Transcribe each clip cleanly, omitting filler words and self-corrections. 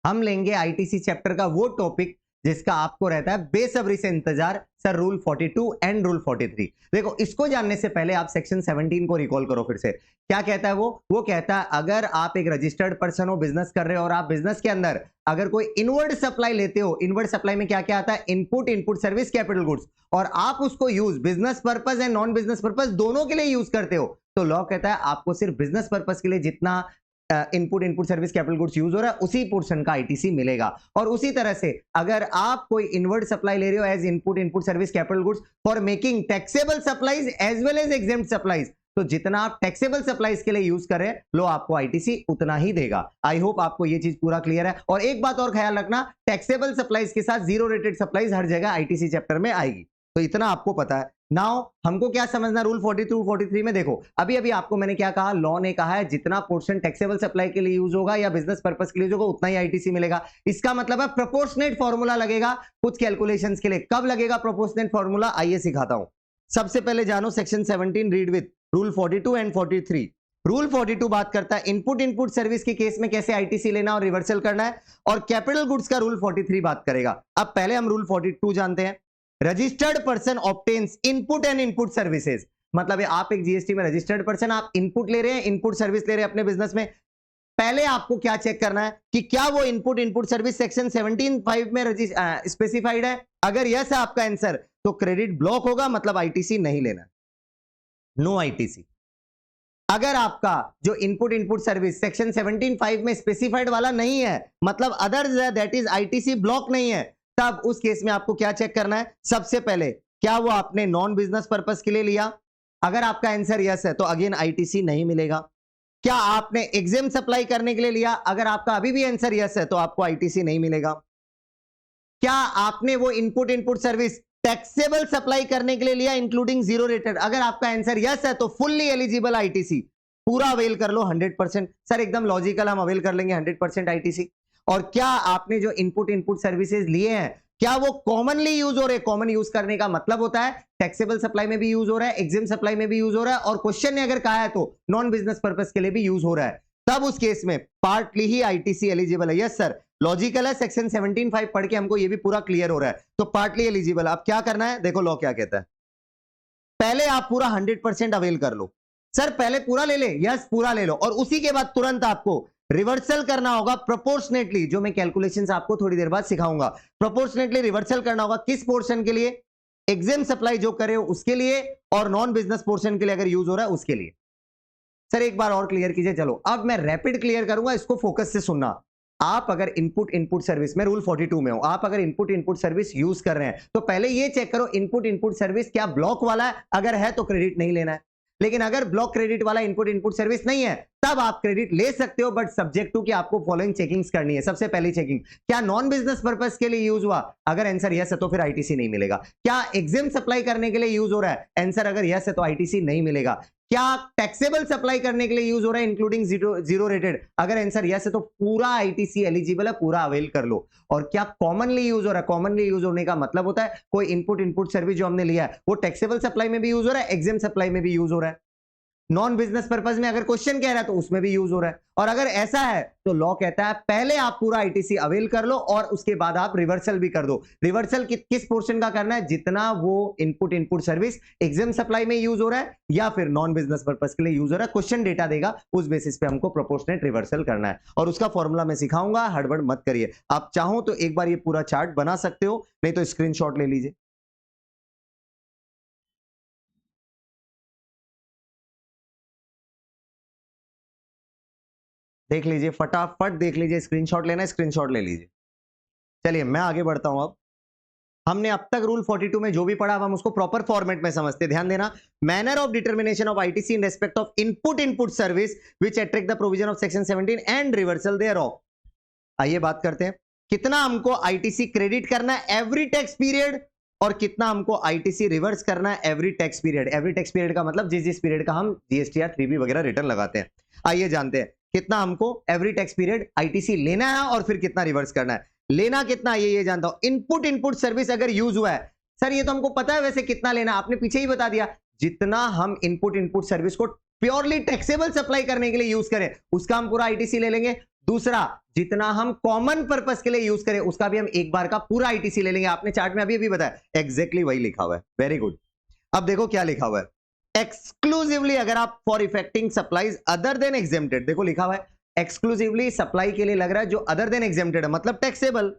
हम लेंगे ITC chapter का वो टॉपिक जिसका आपको रहता है बेसब्री से इंतजार, सर रूल 42 एंड रूल 43। देखो, इसको जानने से पहले आप सेक्शन 17 को रिकॉल करो फिर से। क्या कहता है वो कहता है अगर आप एक रजिस्टर्ड पर्सन हो, बिजनेस कर रहे हो और आप बिजनेस के अंदर अगर कोई इनवर्ड सप्लाई लेते हो, इनवर्ड सप्लाई में क्या क्या आता है, इनपुट सर्विस कैपिटल गुड्स, और आप उसको use business purpose and non business purpose दोनों के लिए यूज करते हो, तो लॉ कहता है आपको सिर्फ बिजनेस पर्पस के लिए जितना input service capital goods use हो रहा है उसी पोर्शन का आईटीसी मिलेगा। और उसी तरह से अगर आप कोई इनवर्ड सप्लाई ले रहे हो as input service capital goods for making taxable supplies as well as exempt supplies, तो जितना आप टैक्सेबल सप्लाईज के लिए यूज करें लो आपको आईटीसी उतना ही देगा। आई होप आपको ये चीज पूरा क्लियर है। और एक बात और ख्याल रखना, टैक्सेबल सप्लाईज के साथ जीरो रेटेड सप्लाईज हर जगह आईटीसी चैप्टर में आएगी, तो इतना आपको पता है। नाउ हमको क्या समझना रूल 42 43 में, देखो अभी अभी आपको मैंने क्या कहा, लॉ ने कहा है जितना पोर्शन टैक्सेबल सप्लाई के लिए यूज होगा या बिजनेस पर्पस के लिए यूज होगा उतना ही आईटीसी मिलेगा। इसका मतलब है प्रोपोर्शनेट फॉर्मूला लगेगा कुछ कैलकुलेशंस के लिए। कब लगेगा प्रोपोर्शनेट फॉर्मूला, आइए सिखाता हूं। सबसे पहले जानो section 17 read with rule 42 and 43। Rule 42 बात करता है इनपुट सर्विस के केस में कैसे आईटीसी लेना और रिवर्सल करना है, और कैपिटल गुड्स का रूल 43 बात करेगा। अब पहले हम रूल 42 जानते हैं। Registered person obtains input and input services, मतलब आप एक जीएसटी में रजिस्टर्ड पर्सन, आप इनपुट ले रहे हैं, इनपुट सर्विस ले रहे हैं अपने बिजनेस में। पहले आपको क्या चेक करना है कि क्या वो इनपुट सर्विस सेक्शन 17(5) में स्पेसिफाइड है। अगर यस है आपका आंसर तो क्रेडिट ब्लॉक होगा, मतलब आईटीसी नहीं लेना, नो आईटीसी। अगर आपका जो इनपुट सर्विस सेक्शन 17(5) में स्पेसिफाइड वाला नहीं है, मतलब other that is ITC block नहीं है, तब उस केस में आपको क्या चेक करना है, सबसे पहले क्या वो आपने नॉन बिजनेस पर्पस के लिए लिया। अगर आपका आंसर यस है तो अगेन आईटीसी नहीं मिलेगा। क्या आपने एग्जेम सप्लाई करने के लिए लिया, अगर आपका अभी भी आंसर यस है तो आपको आईटीसी नहीं मिलेगा। क्या आपने वो इनपुट सर्विस टैक्सेबल सप्लाई करने के लिए लिया इंक्लूडिंग जीरो रेटेड, अगर आपका आंसर यस है तो फुल्ली एलिजिबल आईटीसी, पूरा अवेल कर लो 100%। सर एकदम लॉजिकल, हम अवेल कर लेंगे 100% आईटीसी। और क्या आपने जो इनपुट सर्विसेज लिए हैं क्या वो कॉमनली यूज हो रहे हैं, कॉमन यूज करने का मतलब होता है टैक्सेबल सप्लाई में भी यूज हो रहा है, एग्जिम सप्लाई में भी यूज हो रहा है, और क्वेश्चन ने अगर कहा है तो नॉन बिजनेस पर्पस के लिए भी यूज हो रहा है, तब उस केस में पार्टली ही आईटीसी एलिजिबल है। यस सर, लॉजिकल है, सेक्शन 17(5) पढ़ के हमको ये भी पूरा क्लियर हो रहा है, तो पार्टली एलिजिबल। अब क्या करना है, देखो लॉ क्या कहता है, पहले आप पूरा 100% अवेल कर लो। सर पहले पूरा ले ले, यस पूरा ले लो, और उसी के बाद तुरंत आपको रिवर्सल करना होगा प्रोपोर्शनेटली, जो मैं कैलकुलेशंस आपको थोड़ी देर बाद सिखाऊंगा। प्रोपोर्शनेटली रिवर्सल करना होगा किस पोर्शन के लिए, एग्जाम सप्लाई जो करे उसके लिए, और नॉन बिजनेस पोर्शन के लिए अगर यूज हो रहा है उसके लिए। सर एक बार और क्लियर कीजिए। चलो अब मैं रैपिड क्लियर करूंगा, इसको फोकस से सुनना। आप अगर इनपुट सर्विस में रूल 42 में हो, आप अगर इनपुट सर्विस यूज कर रहे हैं तो पहले ये चेक करो इनपुट सर्विस क्या ब्लॉक वाला है, अगर है तो क्रेडिट नहीं लेना है। लेकिन अगर ब्लॉक क्रेडिट वाला इनपुट सर्विस नहीं है तब आप क्रेडिट ले सकते हो, बट सब्जेक्ट टू कि आपको फॉलोइंग चेकिंग्स करनी है। सबसे पहली चेकिंग, क्या नॉन बिजनेस पर्पस के लिए यूज हुआ, अगर आंसर यस है तो फिर आईटीसी नहीं मिलेगा। क्या एग्जाम सप्लाई करने के लिए यूज हो रहा है, आंसर अगर यस है तो आईटीसी नहीं मिलेगा। क्या टैक्सेबल सप्लाई करने के लिए यूज हो रहा है इंक्लूडिंग जीरो रेटेड, अगर आंसर यस है तो पूरा आईटीसी एलिजिबल है, पूरा अवेल कर लो। और क्या कॉमनली यूज हो रहा है, कॉमनली यूज होने का मतलब होता है कोई इनपुट सर्विस जो हमने लिया है वो टैक्सेबल सप्लाई में भी यूज हो रहा है, एग्जाम सप्लाई में भी यूज हो रहा है, नॉन बिजनेस पर्पस में अगर क्वेश्चन कह रहा है तो उसमें भी यूज हो रहा है। और अगर ऐसा है तो लॉ कहता है पहले आप पूरा आईटीसी अवेल कर लो और उसके बाद आप रिवर्सल भी कर दो। रिवर्सल किस पोर्शन का करना है, जितना वो इनपुट सर्विस एग्जाम सप्लाई में यूज हो रहा है या फिर नॉन बिजनेस पर्पस के लिए यूज हो रहा है, क्वेश्चन डेटा देगा उस बेसिस पे हमको प्रोपोर्शनेट रिवर्सल करना है। और उसका फॉर्मूला मैं सिखाऊंगा, हड़बड़ मत करिए। आप चाहो तो एक बार ये पूरा चार्ट बना सकते हो, नहीं तो स्क्रीनशॉट ले लीजिए। देख लीजिए, फटाफट देख लीजिए, स्क्रीनशॉट लेना है स्क्रीनशॉट ले लीजिए। चलिए मैं आगे बढ़ता हूं। अब हमने अब तक रूल 42 में जो भी पढ़ा हम उसको प्रॉपर फॉर्मेट में समझते। ध्यान देना, manner of determination of ITC in respect of input service which attract the provision of section 17 and reversal thereof. आइए बात करते हैं, कितना हमको आईटीसी क्रेडिट करना है एवरी टैक्स पीरियड, और कितना हमको आईटीसी रिवर्स करना है every tax period. Every tax period का मतलब जिस पीरियड का हम जीएसटीआर 3B वगैरह रिटर्न लगाते हैं। आइए जानते हैं कितना हमको एवरी टैक्स पीरियड आईटीसी लेना है और फिर कितना रिवर्स करना है। लेना कितना ये जानता हूं, इनपुट सर्विस अगर यूज हुआ है, सर ये तो हमको पता है वैसे कितना लेना, आपने पीछे ही बता दिया। जितना हम इनपुट सर्विस को प्योरली टैक्सेबल सप्लाई करने के लिए यूज करें उसका हम पूरा आईटीसी ले लेंगे, दूसरा, जितना हम कॉमन पर्पस के लिए यूज करें उसका भी हम एक बार का पूरा आईटीसी ले लेंगे। आपने चार्ट में अभी अभी बताया, एग्जैक्टली वही लिखा हुआ है, वेरी गुड। अब देखो क्या लिखा हुआ है, एक्सक्लूसिवली अगर आप for effecting supplies other than exempted, देखो लिखा हुआ है एक्सक्लूसिवली सप्लाई के लिए लग रहा है जो अदर देन एग्जेम्प्टेड है, मतलब taxable,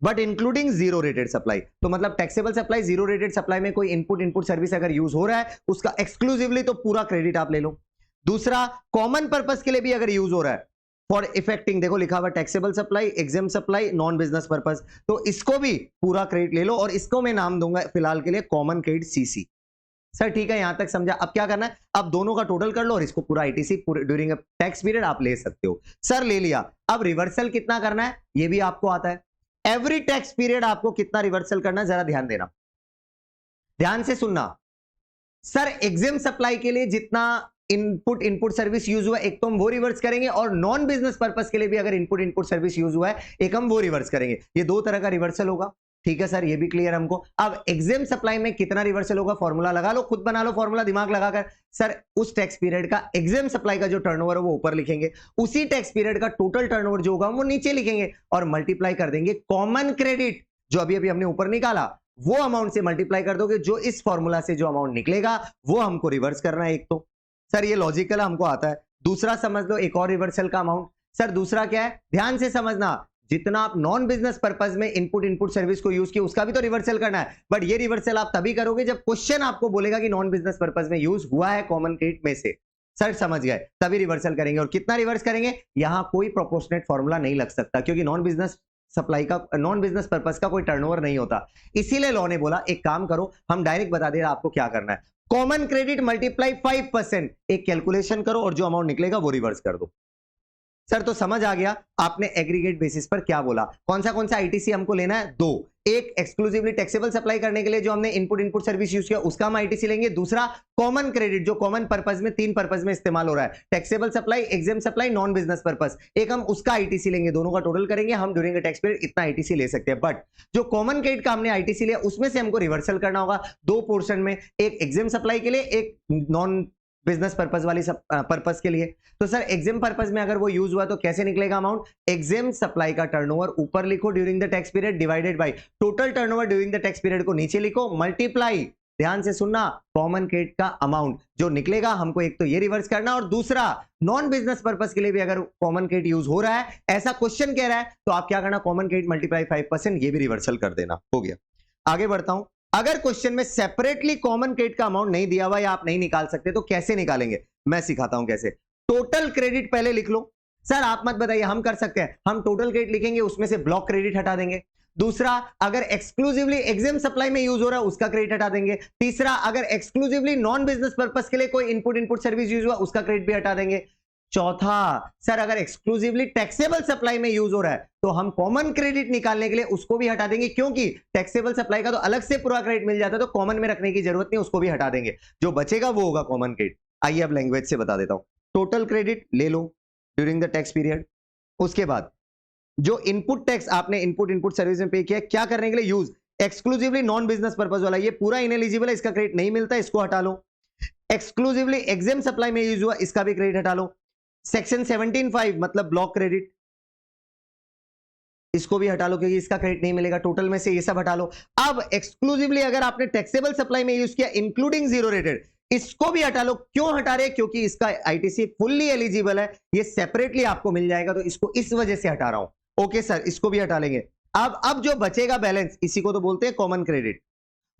but including zero rated supply. तो मतलब taxable supply, zero rated supply में कोई इनपुट सर्विस अगर यूज हो रहा है उसका एक्सक्लूसिवली तो पूरा क्रेडिट आप ले लो। दूसरा, कॉमन पर्पस के लिए भी अगर यूज हो रहा है फॉर इफेक्टिंग, देखो लिखा हुआ taxable supply, exempt supply, non business purpose, तो इसको भी पूरा क्रेडिट ले लो और इसको मैं नाम दूंगा फिलहाल के लिए कॉमन क्रेडिट सीसी। सर ठीक है, यहां तक समझा। अब क्या करना है, अब दोनों का टोटल कर लो और इसको पूरा आईटीसी ड्यूरिंग टैक्स पीरियड आप ले सकते हो। सर ले लिया, अब रिवर्सल कितना करना है ये भी आपको आता है। एवरी टैक्स पीरियड आपको कितना रिवर्सल करना है जरा ध्यान देना, ध्यान से सुनना। सर एग्जेम सप्लाई के लिए जितना इनपुट सर्विस यूज हुआ एक तो हम वो रिवर्स करेंगे, और नॉन बिजनेस पर्पस के लिए भी अगर इनपुट सर्विस यूज हुआ है एक हम वो रिवर्स करेंगे। ये दो तरह का रिवर्सल होगा, ठीक है सर, ये भी क्लियर हमको। अब एग्जेम सप्लाई में कितना रिवर्सल होगा, फॉर्मूला लगा लो, खुद बना लो फॉर्मूला दिमाग लगाकर। सर उस टैक्स पीरियड का एग्जेम सप्लाई का जो टर्नओवर है वो ऊपर लिखेंगे, उसी टैक्स पीरियड का टोटल टर्नओवर जो होगा वो नीचे लिखेंगे और मल्टीप्लाई कर देंगे कॉमन क्रेडिट जो अभी अभी हमने ऊपर निकाला वो अमाउंट से मल्टीप्लाई कर दोगे, जो इस फॉर्मूला से जो अमाउंट निकलेगा वो हमको रिवर्स करना है। एक तो सर ये लॉजिकल हमको आता है। दूसरा समझ लो एक और रिवर्सल का अमाउंट। सर दूसरा क्या है, ध्यान से समझना, जितना आप नॉन बिजनेस पर्पस में इनपुट सर्विस को यूज किया उसका भी तो रिवर्सल करना है, बट ये रिवर्सल आप तभी करोगे जब क्वेश्चन आपको बोलेगा कि नॉन बिजनेस पर्पस में यूज हुआ है कॉमन क्रेडिट में से। सर समझ गए, तभी रिवर्सल करेंगे। और कितना रिवर्स करेंगे, यहां कोई प्रोपोर्शनेट फॉर्मूला नहीं लग सकता क्योंकि नॉन बिजनेस सप्लाई का, नॉन बिजनेस पर्पस का कोई टर्नओवर नहीं होता। इसीलिए लॉ ने बोला एक काम करो, हम डायरेक्ट बता दे रहे आपको क्या करना है, कॉमन क्रेडिट मल्टीप्लाई 5%, एक कैलकुलेशन करो और जो अमाउंट निकलेगा वो रिवर्स कर दो। सर तो समझ आ गया आपने एग्रीगेट बेसिस पर क्या बोला। कौन सा आईटीसी हमको लेना है, दो। एक एक्सक्लूसिवली टैक्सेबल सप्लाई करने के लिए जो हमने इनपुट सर्विस यूज किया उसका हम आईटीसी लेंगे। दूसरा कॉमन क्रेडिट जो कॉमन पर्पस में, तीन पर्पस में इस्तेमाल हो रहा है, taxable supply, exempt supply, non business purpose, एक हम उसका आईटीसी लेंगे। दोनों का टोटल करेंगे, हम ड्यूरिंग द टैक्स पीरियड इतना आईटीसी ले सकते हैं। बट जो कॉमन क्रेडिट का हमने आईटीसी लिया उसमें से हमको रिवर्सल करना होगा दो पोर्शन में, एक एग्जेम सप्लाई के लिए, एक नॉन बिजनेस पर्पस वाली पर्पस के लिए। तो सर एग्जेम पर्पस में अगर वो यूज हुआ तो कैसे निकलेगा अमाउंट, एग्जेम सप्लाई का टर्नओवर ऊपर लिखो during the tax period divided by total turnover during the tax period को नीचे लिखो, मल्टीप्लाई, ध्यान से सुनना, कॉमन क्रेडिट का अमाउंट जो निकलेगा हमको एक तो ये रिवर्स करना, और दूसरा नॉन बिजनेस पर्पस के लिए भी अगर कॉमन क्रेडिट यूज हो रहा है ऐसा क्वेश्चन कह रहा है तो आप क्या करना, कॉमन क्रेडिट मल्टीप्लाई 5%, ये भी रिवर्सल कर देना। हो गया, आगे बढ़ता हूं। अगर क्वेश्चन में सेपरेटली कॉमन क्रेडिट का अमाउंट नहीं दिया हुआ या आप नहीं निकाल सकते तो कैसे निकालेंगे, मैं सिखाता हूं कैसे। टोटल क्रेडिट पहले लिख लो। सर आप मत बताइए, हम कर सकते हैं, हम टोटल क्रेडिट लिखेंगे, उसमें से ब्लॉक क्रेडिट हटा देंगे। दूसरा, अगर एक्सक्लूसिवली एग्जेम सप्लाई में यूज हो रहा है उसका क्रेडिट हटा देंगे। तीसरा, अगर एक्सक्लूसिवली नॉन बिजनेस पर्पस के लिए कोई इनपुट सर्विस यूज हुआ उसका क्रेडिट भी हटा देंगे। चौथा, सर अगर एक्सक्लूसिवली टैक्सेबल सप्लाई में यूज हो रहा है तो हम कॉमन क्रेडिट निकालने के लिए उसको भी हटा देंगे, क्योंकि टैक्सेबल सप्लाई का तो अलग से पूरा क्रेडिट मिल जाता है तो कॉमन में रखने की जरूरत नहीं, उसको भी हटा देंगे, जो बचेगा वो होगा कॉमन क्रेडिट। आइए अब लैंग्वेज से बता देता हूं। टोटल क्रेडिट ले लो ड्यूरिंग द टैक्स पीरियड, उसके बाद जो इनपुट टैक्स आपने इनपुट सर्विस में पे किया क्या करने के लिए use, exclusively non business purpose वाला, ये पूरा इनएलिजिबल है, इसका क्रेडिट नहीं मिलता, इसको हटा लो। एक्सक्लूसिवली एग्जेम सप्लाई में यूज हुआ इसका भी क्रेडिट हटा लो। सेक्शन 17(5) मतलब ब्लॉक क्रेडिट, इसको भी हटा लो क्योंकि इसका क्रेडिट नहीं मिलेगा, टोटल में से ये सब हटा लो। अब एक्सक्लूसिवली अगर आपने टैक्सेबल सप्लाई में यूज किया इंक्लूडिंग जीरो रेटेड, इसको भी हटा लो। क्यों हटा रहे, क्योंकि इसका आईटीसी फुल्ली एलिजिबल है, ये सेपरेटली आपको मिल जाएगा तो इसको इस वजह से हटा रहा हूं। ओके सर, इसको भी हटा लेंगे। अब जो बचेगा बैलेंस, इसी को तो बोलते हैं कॉमन क्रेडिट,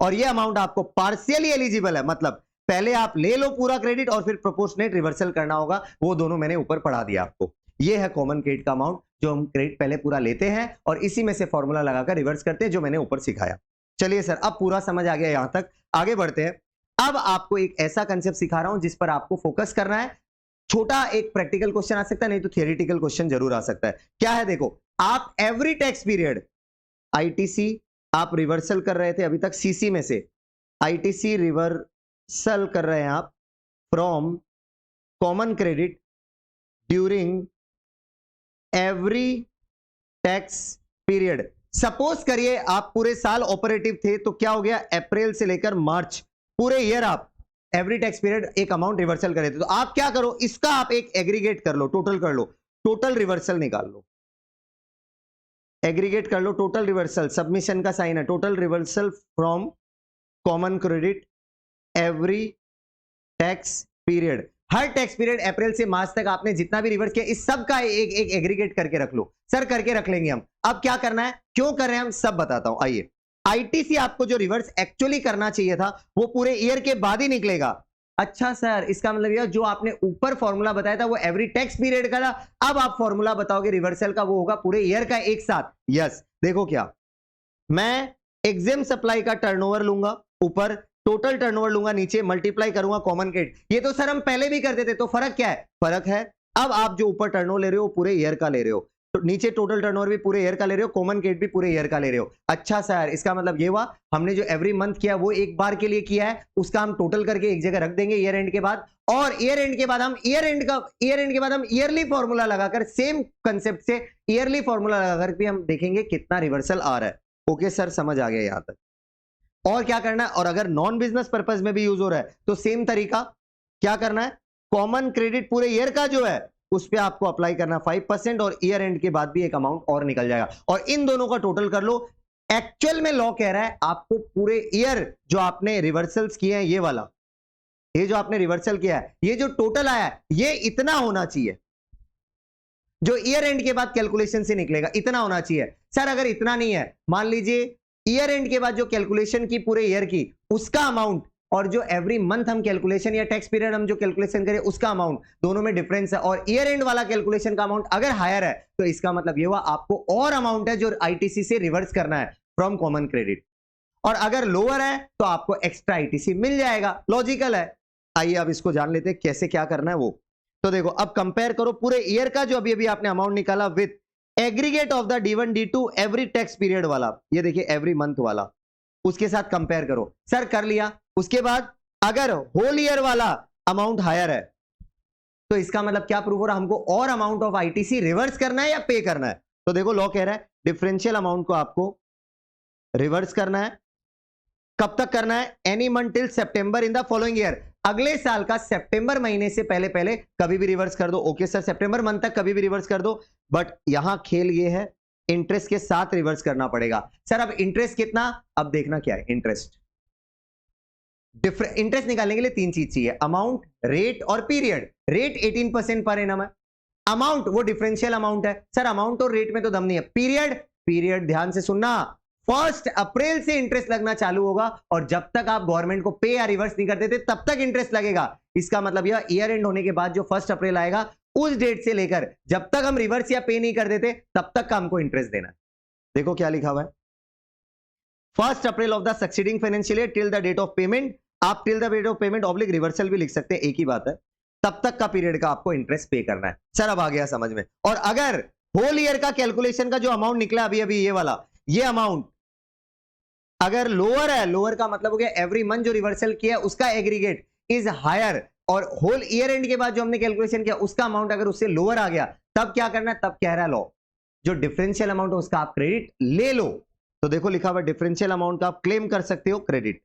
और ये अमाउंट आपको पार्शियली एलिजिबल है, मतलब पहले आप ले लो पूरा क्रेडिट और फिर प्रोपोर्शनेट रिवर्सल करना होगा, वो दोनों मैंने ऊपर पढ़ा दिया आपको। ये है कॉमन क्रेडिट का अमाउंट जो हम क्रेडिट पहले पूरा लेते हैं और इसी में से फॉर्मूला लगाकर रिवर्स करते हैं, जो मैंने ऊपर सिखाया। चलिए सर, अब पूरा समझ आ गया, यहां तक आगे बढ़ते हैं। अब आपको एक ऐसा कंसेप्ट सिखा रहा हूं जिस पर आपको फोकस करना है। छोटा एक प्रैक्टिकल क्वेश्चन आ सकता है, नहीं तो थियोरेटिकल क्वेश्चन जरूर आ सकता है। क्या है, देखो, आप एवरी टैक्स पीरियड आईटीसी आप रिवर्सल कर रहे थे अभी तक, सीसी में से आईटीसी रिवर्सल कर रहे हैं आप from common credit during every tax period. Suppose करिए आप पूरे साल ऑपरेटिव थे, तो क्या हो गया, अप्रैल से लेकर मार्च पूरे ईयर आप एवरी टैक्स पीरियड एक अमाउंट रिवर्सल करे थे, तो आप क्या करो, इसका आप एक एग्रीगेट कर लो, टोटल कर लो, टोटल रिवर्सल निकाल लो, एग्रीगेट कर लो, टोटल रिवर्सल, सबमिशन का साइन है, total reversal from common credit every tax period, हर टैक्स पीरियड अप्रैल से मार्च तक आपने जितना भी रिवर्स किया, इस सब का एक एक एग्रीगेट करके रख लो। सर करके रख लेंगे हम। अब क्या करना है, क्यों कर रहे हैं हम, सब बताता हूं, आइए। आईटीसी आपको जो रिवर्स एक्चुअली करना चाहिए था वो पूरे ईयर के बाद ही निकलेगा। अच्छा सर, इसका मतलब यह जो आपने ऊपर फॉर्मूला बताया था वो एवरी टैक्स पीरियड का था, अब आप फॉर्मूला बताओगे रिवर्सल का, वो होगा पूरे ईयर का एक साथ। यस, देखो क्या, मैं एग्जेम सप्लाई का टर्नओवर लूंगा, ऊपर टोटल टर्नओवर लूंगा, नीचे मल्टीप्लाई करूंगा कॉमन क्रेडिट। ये तो सर हम पहले भी करते थे, तो फर्क क्या है, फर्क है अब आप जो ऊपर टर्नओवर ले रहे हो पूरे ईयर का ले रहे हो, तो नीचे टोटल टर्नओवर भी पूरे ईयर का ले रहे हो, कॉमन क्रेडिट भी पूरे ईयर का ले रहे हो। अच्छा सर, इसका मतलब ये हुआ हमने जो एवरी मंथ किया वो एक बार के लिए किया है, उसका हम टोटल करके एक जगह रख देंगे ईयर एंड के बाद, और ईयर एंड के बाद हम ईयरली फॉर्मूला लगाकर सेम कंसेप्ट से ईयरली फॉर्मूला लगाकर भी हम देखेंगे कितना रिवर्सल आ रहा है। ओके सर, समझ आ गया यहां तक। और क्या करना है, और अगर नॉन बिजनेस पर्पस में भी यूज हो रहा है तो सेम तरीका, क्या करना है, कॉमन क्रेडिट पूरे ईयर का जो है उस पे आपको अप्लाई करना 5%, और ईयर एंड के बाद भी एक अमाउंट और निकल जाएगा, और इन दोनों का टोटल कर लो। एक्चुअल में लॉ कह रहा है आपको पूरे ईयर जो आपने रिवर्सल्स किए हैं, ये वाला, ये जो आपने रिवर्सल किया है, ये जो टोटल आया है ये इतना होना चाहिए, जो ईयर एंड के बाद कैलकुलेशन से निकलेगा इतना होना चाहिए। सर अगर इतना नहीं है, मान लीजिए ईयर एंड के बाद जो कैलकुलेशन की पूरे ईयर की उसका अमाउंट, और जो एवरी मंथ हम कैलकुलेशन या टैक्स पीरियड हम जो कैलकुलेशन करें उसका अमाउंट, दोनों में डिफरेंस है, और ईयर एंड वाला कैलकुलेशन का अमाउंट अगर हायर है तो इसका मतलब ये हुआ आपको और अमाउंट है जो आईटीसी से रिवर्स करना है फ्रॉम कॉमन क्रेडिट, और अगर लोअर है तो आपको एक्स्ट्रा आईटीसी मिल जाएगा। लॉजिकल है। आइए अब इसको जान लेते हैं कैसे क्या करना है वो। तो देखो, अब कंपेयर करो पूरे ईयर का जो अभी अभी आपने अमाउंट निकाला with aggregate of the D1 D2 every tax period वाला, ये देखिए एवरी मंथ वाला, उसके साथ कंपेयर करो। सर कर लिया। उसके बाद अगर होल ईयर वाला अमाउंट हायर है तो इसका मतलब क्या प्रूव हो रहा है, हमको और अमाउंट ऑफ आईटीसी रिवर्स करना है या पे करना है। तो देखो लॉ कह रहा है डिफरेंशियल अमाउंट को आपको रिवर्स करना है। कब तक करना है, any month till September in the following year, अगले साल का सितंबर महीने से पहले पहले कभी भी रिवर्स कर दो। ओके सर, सितंबर मंथ तक कभी भी रिवर्स कर दो, बट यहां खेल ये है इंटरेस्ट के साथ रिवर्स करना पड़ेगा। सर अब इंटरेस्ट कितना, अब देखना क्या है, इंटरेस्ट निकालने के लिए तीन चीज चाहिए, अमाउंट, रेट और पीरियड। रेट 18% पर एनम है, अमाउंट वो डिफरेंशियल अमाउंट है। सर अमाउंट और रेट में तो दम नहीं है। पीरियड ध्यान से सुनना, 1 अप्रैल से इंटरेस्ट लगना चालू होगा, और जब तक आप गवर्नमेंट को पे या रिवर्स नहीं कर देते तब तक इंटरेस्ट लगेगा। इसका मतलब यह ईयर एंड होने के बाद जो 1 अप्रैल आएगा उस डेट से लेकर जब तक हम रिवर्स या पे नहीं कर देते तब तक का हमको इंटरेस्ट देना है। देखो क्या लिखा हुआ है, 1 April of the succeeding financial year till the date of payment, आप till the date of payment oblique reversal भी लिख सकते हैं, एक ही बात है, तब तक का पीरियड का आपको इंटरेस्ट पे करना है। सर अब आ गया समझ में। और अगर होल ईयर का कैलकुलेशन का जो अमाउंट निकला अभी अभी ये वाला, ये अमाउंट अगर लोअर है, लोअर का मतलब हो गया एवरी मंथ जो रिवर्सल किया उसका एग्रीगेट इज हायर, और होल ईयर एंड के बाद जो हमने कैलकुलेशन किया उसका अमाउंट अगर उससे लोअर आ गया तब क्या करना है, तब कह रहा है लॉ जो डिफरेंशियल अमाउंट है उसका आप क्रेडिट ले लो। तो देखो लिखा हुआ डिफरेंशियल अमाउंट का आप क्लेम कर सकते हो क्रेडिट,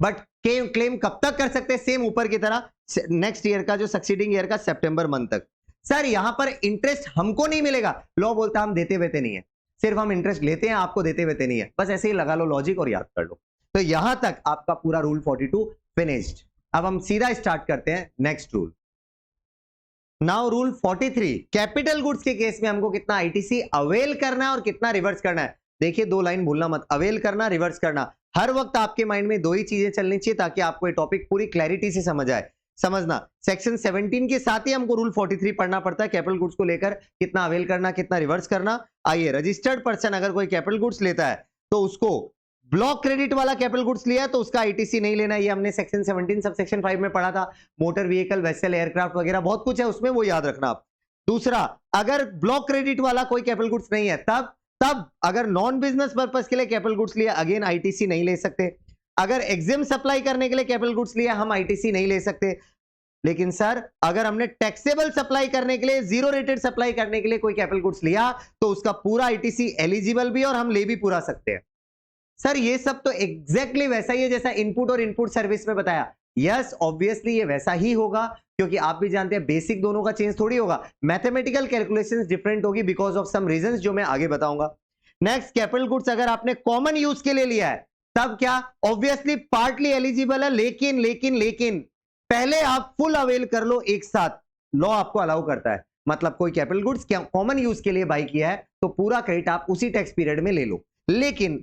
बट क्लेम कब तक कर सकते हैं, सेम ऊपर की तरह नेक्स्ट ईयर का जो सक्सीडिंग ईयर का सितंबर मंथ तक। सर यहां पर इंटरेस्ट हमको नहीं मिलेगा, लॉ बोलता हम देते वेते नहीं है, सिर्फ हम इंटरेस्ट लेते हैं, आपको देते वेते नहीं है। बस ऐसे ही लगा लो लॉजिक और याद कर लो। तो यहां तक आपका पूरा रूल 42 फिनिश्ड। अब हम सीधा स्टार्ट करते हैं next rule. Now rule 43, capital goods के केस में हमको कितना आईटीसी अवेल करना है और कितना रिवर्स करना है। देखिए 2 लाइन भूलना मत, अवेल करना, रिवर्स करना। हर वक्त आपके माइंड में 2 ही चीजें चलनी चाहिए ताकि आपको ये टॉपिक पूरी क्लैरिटी से समझ आए। समझना, सेक्शन 17 के साथ ही हमको रूल 43 पढ़ना पड़ता है, कैपिटल गुड्स को लेकर कितना अवेल करना, कितना रिवर्स करना। आइए, रजिस्टर्ड पर्सन अगर कोई कैपिटल गुड्स लेता है तो उसको ब्लॉक क्रेडिट वाला कैपिटल गुड्स लिया है तो उसका आईटीसी नहीं लेना, ये हमने सेक्शन 17 सब सेक्शन 5 में पढ़ा था। मोटर व्हीकल, वेसल, एयरक्राफ्ट वगैरह बहुत कुछ है उसमें, वो याद रखना आप। दूसरा, अगर ब्लॉक क्रेडिट वाला कोई कैपिटल गुड्स नहीं है तब अगर नॉन बिजनेस पर्पस के लिए कैपिटल गुड्स लिया, अगेन आईटीसी नहीं ले सकते। अगर एग्जिम सप्लाई करने के लिए कैपिटल गुड्स लिया, हम आईटीसी नहीं ले सकते। लेकिन सर अगर हमने टैक्सेबल सप्लाई करने के लिए, जीरो रेटेड सप्लाई करने के लिए कोई कैपिटल गुड्स लिया तो उसका पूरा आईटीसी एलिजिबल भी और हम ले भी पूरा सकते हैं। सर ये सब तो एग्जैक्टली वैसा ही है जैसा इनपुट और इनपुट सर्विस में बताया। यस ऑब्वियसली ये वैसा ही होगा, क्योंकि आप भी जानते हैं बेसिक दोनों का चेंज थोड़ी होगा, मैथमेटिकल कैलकुलेशंस डिफरेंट होगी बिकॉज ऑफ सम रीजंस जो मैं आगे बताऊंगा। नेक्स्ट, कैपिटल गुड्स अगर आपने कॉमन यूज के लिए लिया है तब क्या, ऑब्वियसली पार्टली एलिजिबल है, लेकिन लेकिन लेकिन पहले आप फुल अवेल कर लो एक साथ, लॉ आपको अलाउ करता है। मतलब कोई कैपिटल गुड्स कॉमन यूज के लिए बाई किया है तो पूरा क्रेडिट आप उसी टैक्स पीरियड में ले लो, लेकिन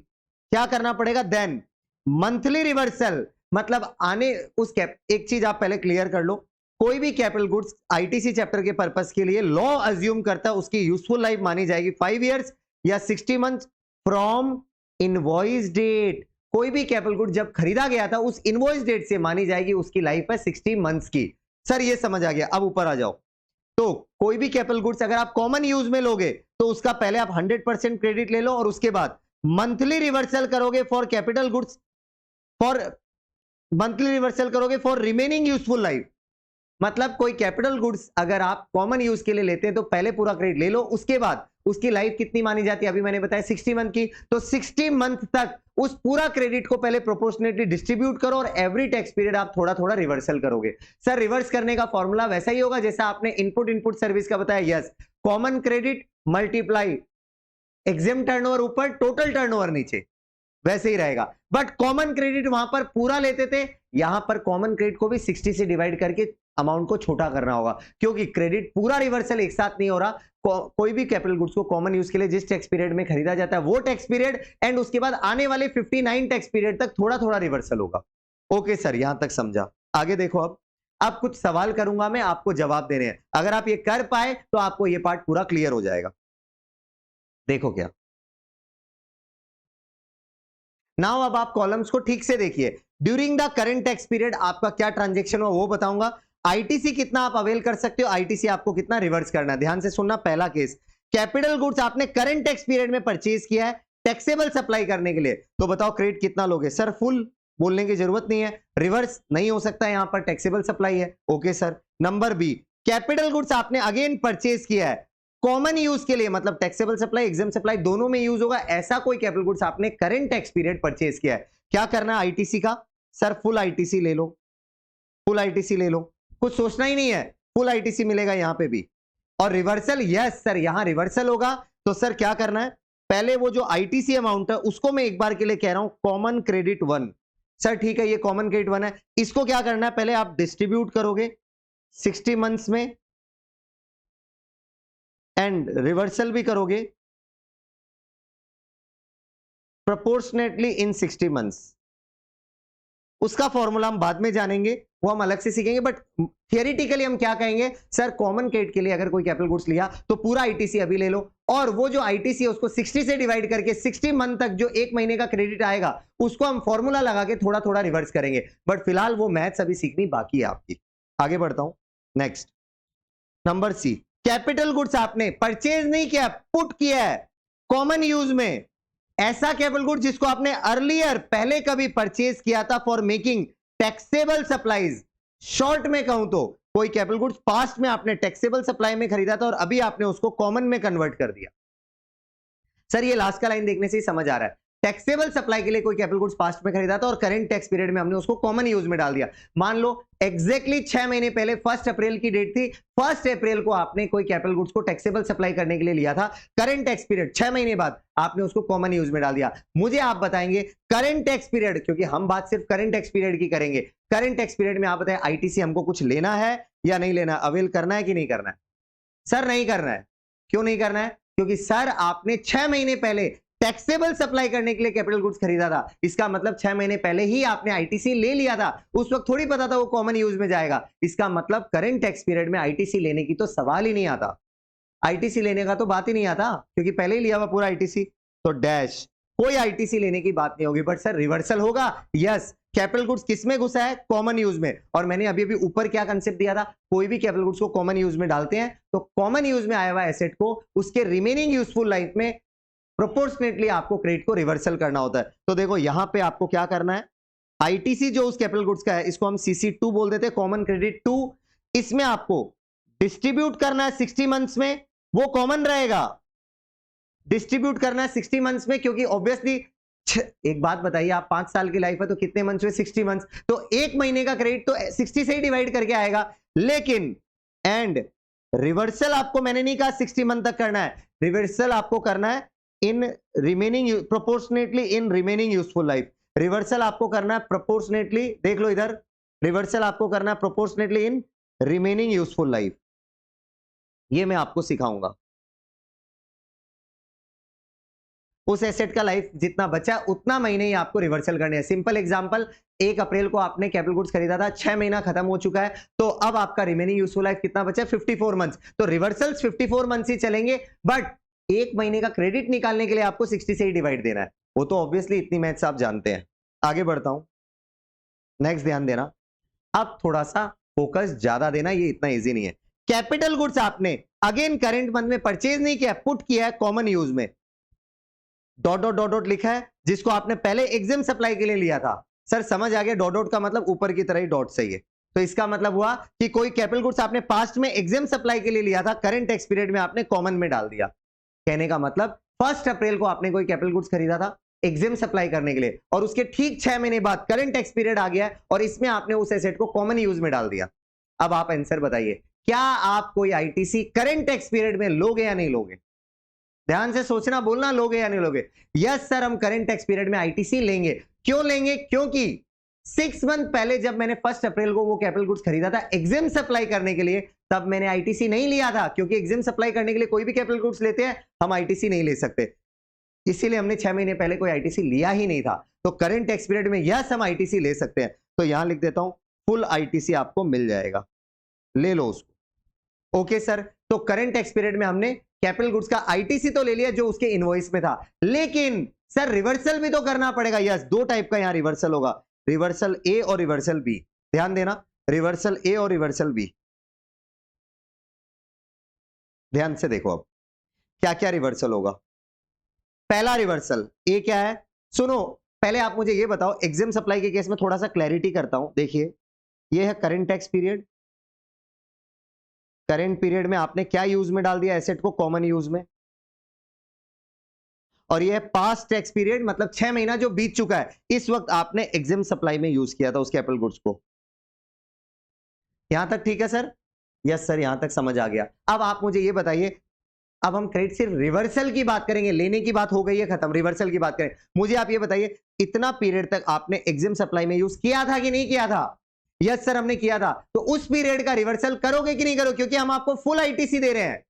क्या करना पड़ेगा, देन मंथली रिवर्सल, मतलब आने उस एक चीज आप पहले क्लियर कर लो, कोई भी कैपिटल गुड्स आईटीसी चैप्टर के पर्पस के लिए लॉ अज्यूम करता है उसकी यूजफुल लाइफ मानी जाएगी 5 इयर्स या 60 मंथ्स फ्रॉम इनवॉइस डेट। कोई भी कैपिटल गुड जब खरीदा गया था उस इनवॉइस डेट से मानी जाएगी उसकी लाइफ है 60 मंथ्स की। सर ये समझ आ गया, अब ऊपर आ जाओ। तो कोई भी कैपिटल गुड्स अगर आप कॉमन यूज में लोगे तो उसका पहले आप 100% क्रेडिट ले लो और उसके बाद मंथली रिवर्सल करोगे for capital goods, for monthly reversal करोगे फॉर रिमेनिंग यूजफुल लाइफ। मतलब कोई कैपिटल गुड्स अगर आप कॉमन यूज के लिए लेते हैं तो पहले पूरा क्रेडिट ले लो, उसके बाद उसकी लाइफ कितनी मानी जाती है, अभी मैंने बताया 60 मंथ की, तो 60 मंथ तक उस पूरा क्रेडिट को पहले प्रोपोर्शनेटली डिस्ट्रीब्यूट करो और एवरी टैक्स पीरियड आप थोड़ा थोड़ा रिवर्सल करोगे। सर रिवर्स करने का फॉर्मूला वैसा ही होगा जैसा आपने इनपुट सर्विस का बताया, yes, common credit multiply exempt turnover ऊपर, टोटल टर्नओवर नीचे, वैसे ही रहेगा। बट कॉमन क्रेडिट वहां पर पूरा लेते थे, यहां पर कॉमन क्रेडिट को भी 60 से डिवाइड करके अमाउंट को छोटा करना होगा, क्योंकि क्रेडिट पूरा रिवर्सल एक साथ नहीं हो रहा। कोई भी कैपिटल गुड्स को कॉमन यूज के लिए जिस टैक्स पीरियड में खरीदा जाता है वो टैक्स पीरियड एंड उसके बाद आने वाले 59 टैक्स पीरियड तक थोड़ा थोड़ा रिवर्सल होगा। ओके सर, यहां तक समझा। आगे देखो, अब कुछ सवाल करूंगा मैं, आपको जवाब देने हैं। अगर आप ये कर पाए तो आपको ये पार्ट पूरा क्लियर हो जाएगा। देखो क्या, नाउ अब आप कॉलम्स को ठीक से देखिए। During the current tax period आपका क्या ट्रांजैक्शन हुआ वो बताऊंगा, आईटीसी कितना आप अवेल कर सकते हो, आईटीसी आपको कितना रिवर्स करना है। ध्यान से सुनना, पहला केस, कैपिटल गुड्स आपने करंट टैक्स पीरियड में परचेज किया है टैक्सेबल सप्लाई करने के लिए, तो बताओ क्रेडिट कितना लोगे। सर फुल, बोलने की जरूरत नहीं है, रिवर्स नहीं हो सकता, यहां पर टैक्सेबल सप्लाई है। Okay sir. Number B, capital goods आपने अगेन परचेज किया है कॉमन यूज के लिए, मतलब टैक्सेबल सप्लाई एग्जाम सप्लाई दोनों में यूज होगा, ऐसा कोई कैपिटल गुड्स आपने करंट टैक्स पीरियड परचेज किया है, क्या करना है आईटीसी का, सर फुल आईटीसी ले लो, फुल आईटीसी ले लो, कुछ सोचना ही नहीं है, फुल आईटीसी मिलेगा यहां पे भी। और रिवर्सल, यस सर यहां रिवर्सल होगा, तो सर क्या करना है, पहले वो जो आईटीसी अमाउंट है उसको मैं एक बार के लिए कह रहा हूं कॉमन क्रेडिट 1। सर ठीक है, ये कॉमन क्रेडिट 1 है, इसको क्या करना है, पहले आप डिस्ट्रीब्यूट करोगे 60 मंथ्स में एंड रिवर्सल भी करोगे प्रोपोर्शनेटली इन 60 मंथ्स। उसका फॉर्मूला हम बाद में जानेंगे, वो हम अलग से सीखेंगे, बट थियरिटिकली हम क्या कहेंगे, सर कॉमन क्रेडिट के लिए अगर कोई कैपिटल गुड्स लिया तो पूरा आईटीसी अभी ले लो, और वो जो आईटीसी है उसको 60 से डिवाइड करके 60 मंथ तक जो एक महीने का क्रेडिट आएगा उसको हम फॉर्मूला लगा के थोड़ा थोड़ा रिवर्स करेंगे। बट फिलहाल वो मैथ्स अभी सीखनी बाकी है आपकी। आगे बढ़ता हूं, next number C, capital goods आपने परचेज नहीं किया, पुट किया है कॉमन यूज में, ऐसा कैपिटल गुड्स जिसको आपने अर्लियर पहले कभी परचेज किया था for making taxable supplies. Short में कहूं तो कोई कैपिटल गुड्स पास्ट में आपने टैक्सेबल सप्लाई में खरीदा था और अभी आपने उसको कॉमन में कन्वर्ट कर दिया। सर ये लास्ट का लाइन देखने से ही समझ आ रहा है, टैक्सेबल सप्लाई के लिए कोई कैपिटल गुड्स पास्ट में खरीदा था और करंट टैक्स पीरियड में हमने उसको कॉमन यूज में डाल दिया। मान लो एग्जैक्टली 6 महीने पहले 1 अप्रैल की डेट थी, 1 अप्रैल को आपने कोई कैपिटल गुड्स को टैक्सेबल सप्लाई करने के लिए लिया था, करंट टैक्स पीरियड 6 महीने बाद आपने उसको कॉमन यूज में डाल दिया। मुझे आप बताएंगे करंट टैक्स पीरियड, क्योंकि हम बात सिर्फ करंट टैक्स पीरियड की करेंगे, करंट टैक्स पीरियड में आप बताएं आईटीसी हमको कुछ लेना है या नहीं लेना, अवेल करना है कि नहीं करना है। सर नहीं करना है, क्यों नहीं करना है, क्योंकि सर आपने 6 महीने पहले टैक्सेबल सप्लाई करने के लिए कैपिटल गुड्स खरीदा था, इसका मतलब 6 महीने पहले ही आपने आईटीसी ले लिया था, उस वक्त थोड़ी पता था वो कॉमन यूज में जाएगा। इसका मतलब करंट टैक्स पीरियड में आईटीसी लेने की तो सवाल ही नहीं आता, आईटीसी लेने का तो बात ही नहीं आता, क्योंकि पहले ही लिया हुआ पूरा आईटीसी, तो डैश कोई आईटीसी लेने की बात नहीं होगी। बट सर रिवर्सल होगा, यस, कैपिटल गुड्स किसमें घुसा है, कॉमन यूज में, और मैंने अभी अभी ऊपर क्या कंसेप्ट दिया था, कोई भी कैपिटल गुड्स को कॉमन यूज में डालते हैं तो कॉमन यूज में आया हुआ एसेट को उसके रिमेनिंग यूजफुल लाइफ में प्रोपोर्शनेटली आपको क्रेडिट को रिवर्सल करना होता है। तो देखो यहां पे आपको क्या करना है, आईटीसी जो उस कैपिटल गुड्स का है इसको हम CC2 बोल देते हैं, कॉमन क्रेडिट 2, इसमें आपको डिस्ट्रीब्यूट करना है 60 मंथ्स में, वो कॉमन रहेगा, डिस्ट्रीब्यूट करना है 60 मंथ्स में, क्योंकि ऑब्वियसली एक बात बताइए, आप 5 साल की लाइफ है तो कितने मंथ्स हुए? 60 मंथ्स। तो एक महीने का क्रेडिट तो 60 से ही डिवाइड करके आएगा। लेकिन एंड रिवर्सल आपको मैंने नहीं कहा 60 मंथ तक करना है, रिवर्सल आपको करना है in remaining proportionately in remaining useful life. Reversal आपको करना है प्रोपोर्शनेटली, देख लो इधर, रिवर्सल आपको करना है proportionately in remaining useful life. ये मैं आपको सिखाऊंगा। उस एसेट का लाइफ जितना बचा उतना महीने ही आपको रिवर्सल करने हैं। सिंपल एग्जांपल, 1 अप्रैल को आपने कैपिटल गुड्स खरीदा था, 6 महीना खत्म हो चुका है, तो अब आपका रिमेनिंग यूजफुल लाइफ कितना बचा है? 54 मंथ्स। तो रिवर्सल्स 54 मंथ्स ही चलेंगे, बट एक महीने का क्रेडिट निकालने के लिए आपको 60 से ही डिवाइड देना है। वो तो ऑब्वियसली इतनी मैथ्स आप जानते हैं। आगे बढ़ता हूं, नेक्स्ट ध्यान देना। अब थोड़ा सा फोकस ज्यादा देना, ये इतना इजी नहीं है। कैपिटल गुड्स आपने अगेन करंट मंथ में परचेज नहीं किया, पुट किया है कॉमन यूज में, डॉट डॉट डॉट डॉट लिखा है, जिसको आपने पहले एग्जाम सप्लाई के लिए लिया था। सर समझ आ गया, डॉट डॉट का मतलब ऊपर की तरह ही डॉट सही है। तो इसका मतलब हुआ कि कोई कैपिटल गुड्स आपने पास्ट में एग्जाम सप्लाई के लिए लिया था, करंट टैक्स पीरियड में आपने कॉमन में डाल दिया। कहने का मतलब 1 अप्रैल को आपने कोई कैपिटल गुड्स खरीदा था एग्जाम सप्लाई करने के लिए, और उसके ठीक 6 महीने बाद करंट टैक्स पीरियड आ गया है और इसमें आपने उस एसेट को कॉमन यूज में डाल दिया। अब आप आंसर बताइए, क्या आप कोई आईटीसी करंट टैक्स पीरियड में लोगे या नहीं लोगे? ध्यान से सोचना, बोलना, लोगे या नहीं लोगे? यस सर, हम करंट टैक्स पीरियड में आईटीसी लेंगे। क्यों लेंगे? क्योंकि 6 मंथ पहले जब मैंने 1 अप्रैल को वो कैपिटल गुड्स खरीदा था एग्जाम सप्लाई करने के लिए, तब मैंने आईटीसी नहीं लिया था, क्योंकि एग्जाम सप्लाई करने के लिए कोई भी कैपिटल गुड्स लेते हैं हम आईटीसी नहीं ले सकते, इसीलिए हमने 6 महीने पहले कोई आईटीसी लिया ही नहीं था। तो करंट टैक्स पीरियड में यस हम आईटीसी ले सकते हैं। तो यहां लिख देता हूं, फुल आईटीसी आपको मिल जाएगा, ले लो उसको। ओके सर, तो करंट टैक्स पीरियड में हमने कैपिटल गुड्स का आईटीसी तो ले लिया जो उसके इनवॉइस में था, लेकिन सर रिवर्सल भी तो करना पड़ेगा। यस, 2 टाइप का यहां रिवर्सल होगा, रिवर्सल ए और रिवर्सल बी। ध्यान देना, रिवर्सल ए और रिवर्सल बी। ध्यान से देखो अब क्या क्या रिवर्सल होगा। पहला रिवर्सल ए क्या है? सुनो, पहले आप मुझे ये बताओ, एग्जाम सप्लाई के केस में थोड़ा सा क्लैरिटी करता हूं। देखिए, ये है current tax period. Current period में आपने क्या यूज में डाल दिया? एसेट को कॉमन यूज में। और ये पास्ट टैक्स पीरियड, मतलब 6 महीना जो बीत चुका है, इस वक्त आपने एग्जाम सप्लाई में यूज किया था उस कैपिटल गुड्स को। यहां तक ठीक है सर? यस सर, यहां तक समझ आ गया। अब आप मुझे ये बताइए, अब हम क्रेडिट सिर्फ रिवर्सल की बात करेंगे, लेने की बात हो गई है खत्म, रिवर्सल की बात करें। मुझे आप ये बताइए, इतना पीरियड तक आपने एग्जाम सप्लाई में यूज किया था कि नहीं किया था? यस सर, हमने किया था। तो उस पीरियड का रिवर्सल करोगे कि नहीं करोगे? क्योंकि हम आपको फुल आईटीसी दे रहे हैं।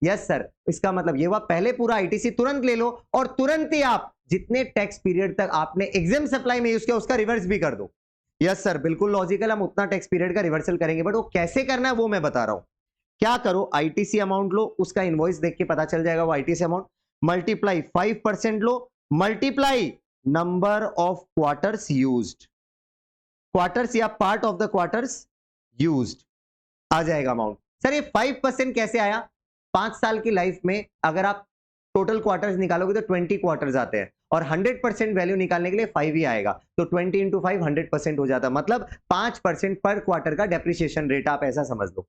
यस सर, इसका मतलब ये हुआ पहले पूरा आईटीसी तुरंत ले लो और तुरंत ही आप जितने टैक्स पीरियड तक आपने एग्जाम सप्लाई में यूज किया उसका रिवर्स भी कर दो। यस सर, बिल्कुल लॉजिकल, हम उतना टैक्स पीरियड का रिवर्सल करेंगे, बट वो कैसे करना है वो मैं बता रहा हूं। क्या करो, आईटीसी अमाउंट लो, उसका इनवॉइस देख के पता चल जाएगा वो आईटीसी अमाउंट, मल्टीप्लाई 5% लो, multiply number of quarters used, quarters या part of the quarters used, आ जाएगा अमाउंट। सर ये 5% कैसे आया? 5 साल की लाइफ में अगर आप टोटल क्वार्टर्स निकालोगे तो 20 क्वार्टर्स आते हैं, और 100% वैल्यू निकालने के लिए 5 ही आएगा, तो 20 इंटू 5 100% हो जाता है, मतलब 5% पर क्वार्टर का डेप्रिसिएशन रेट, आप ऐसा समझ लो।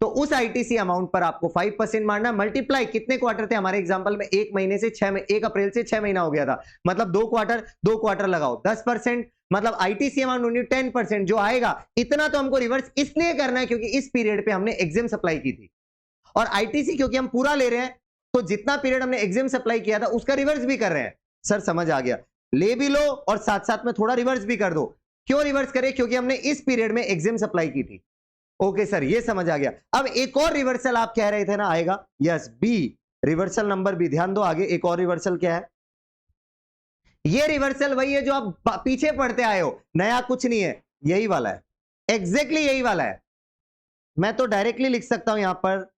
तो उस आईटीसी अमाउंट पर आपको 5% मारना, मल्टीप्लाई, कितने क्वार्टर थे हमारे एग्जांपल में? 1 महीने से 1 अप्रैल से 6 महीना हो गया था, मतलब 2 क्वार्टर लगाओ, 10%, मतलब आईटीसी अमाउंट ओनली 10% जो आएगा, इतना तो हमको रिवर्स इसलिए करना है क्योंकि इस पीरियड पे हमने एग्जाम सप्लाई की थी, और आईटीसी क्योंकि हम पूरा ले रहे हैं, तो जितना पीरियड हमने एग्जाम सप्लाई किया था उसका रिवर्स भी कर रहे हैं। सर समझ आ गया, ले भी लो और साथ साथ में थोड़ा रिवर्स भी कर दो। क्यों रिवर्स करें? क्योंकि हमने इस पीरियड में एग्जाम सप्लाई की थी। ओके सर, ये समझ आ गया। अब एक और रिवर्सल आप कह रहे थे ना आएगा, yes, B, reversal number B. ध्यान दो, आगे एक और रिवर्सल क्या है? ये रिवर्सल वही है जो आप पीछे पढ़ते आए हो, नया कुछ नहीं है, यही वाला है, एग्जैक्टली यही वाला है। मैं तो डायरेक्टली लिख सकता हूं यहां पर,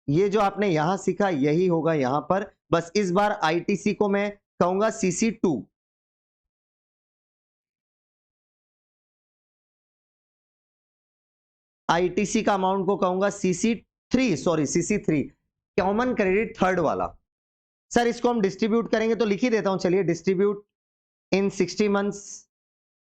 ये जो आपने यहां सीखा यही होगा यहां पर, बस इस बार आईटीसी को मैं कहूंगा CC2, आईटीसी का अमाउंट को कहूंगा CC3, sorry CC3, common credit third वाला। सर इसको हम डिस्ट्रीब्यूट करेंगे तो लिख ही देता हूं, चलिए, डिस्ट्रीब्यूट इन 60 मंथ्स।